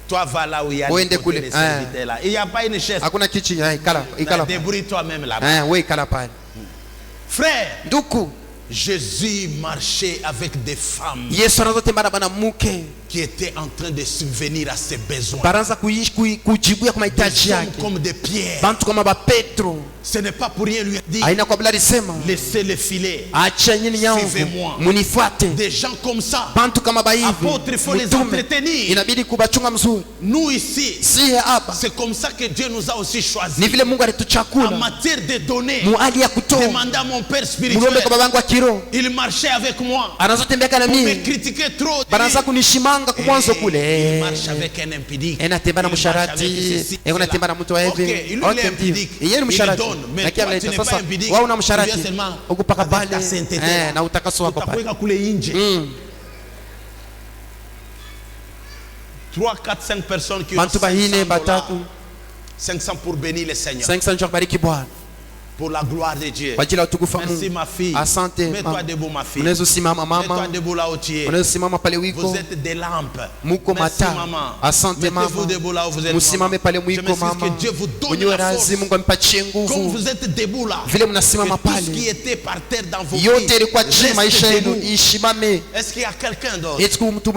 Toi, va là où il y a les serviteurs là. Il n'y a pas une chaise. Débrouille-toi même là-bas. Frère, Jésus marchait avec des femmes qui étaient en train de subvenir à ses besoins. Des hommes comme des pierres. Ce n'est pas pour rien lui dire, laissez les filets, suivez-moi. Des gens comme ça, apôtres, il faut les entretenir. Nous ici, c'est comme ça que Dieu nous a aussi choisis. En matière de données, demandez à mon père spirituel. Il marchait avec moi pour me critiquer trop. Il marche avec un impudique. Il marche avec ceci. Ok, il est impudique. Il donne. Mais toi, tu n'es pas impudique. Tu viens seulement avec ta sainteté. 3, 4, 5 personnes qui ont bantu bahine 500 batatu 500 pour bénir le Seigneur. 500 njoo kubariki Bwana Pour la gloire de Dieu. kwa ajili ya utukufu wa Merci Mungu. ma fille. Asante Mets-toi mama. debout ma fille. Unaweza simama Mets-toi mama, debout là où tu es. unaweza simama pale Vous wiko, êtes des lampes. muko Merci mata. maman. Asante mama, Mettez-vous debout là où vous êtes. musimame maman. pale Je mwiko m'excuse mama, que Dieu vous donne mwenyewe la razi, force. Mungu ampatie Comme nguvu. vous êtes debout là. Vile mnasimama Que tout ce pale, qui était par terre dans vos yote vies ilikuwa chini reste maisha yenu debout. ishimame. Est-ce qu'il y a quelqu'un d'autre? Eti mtu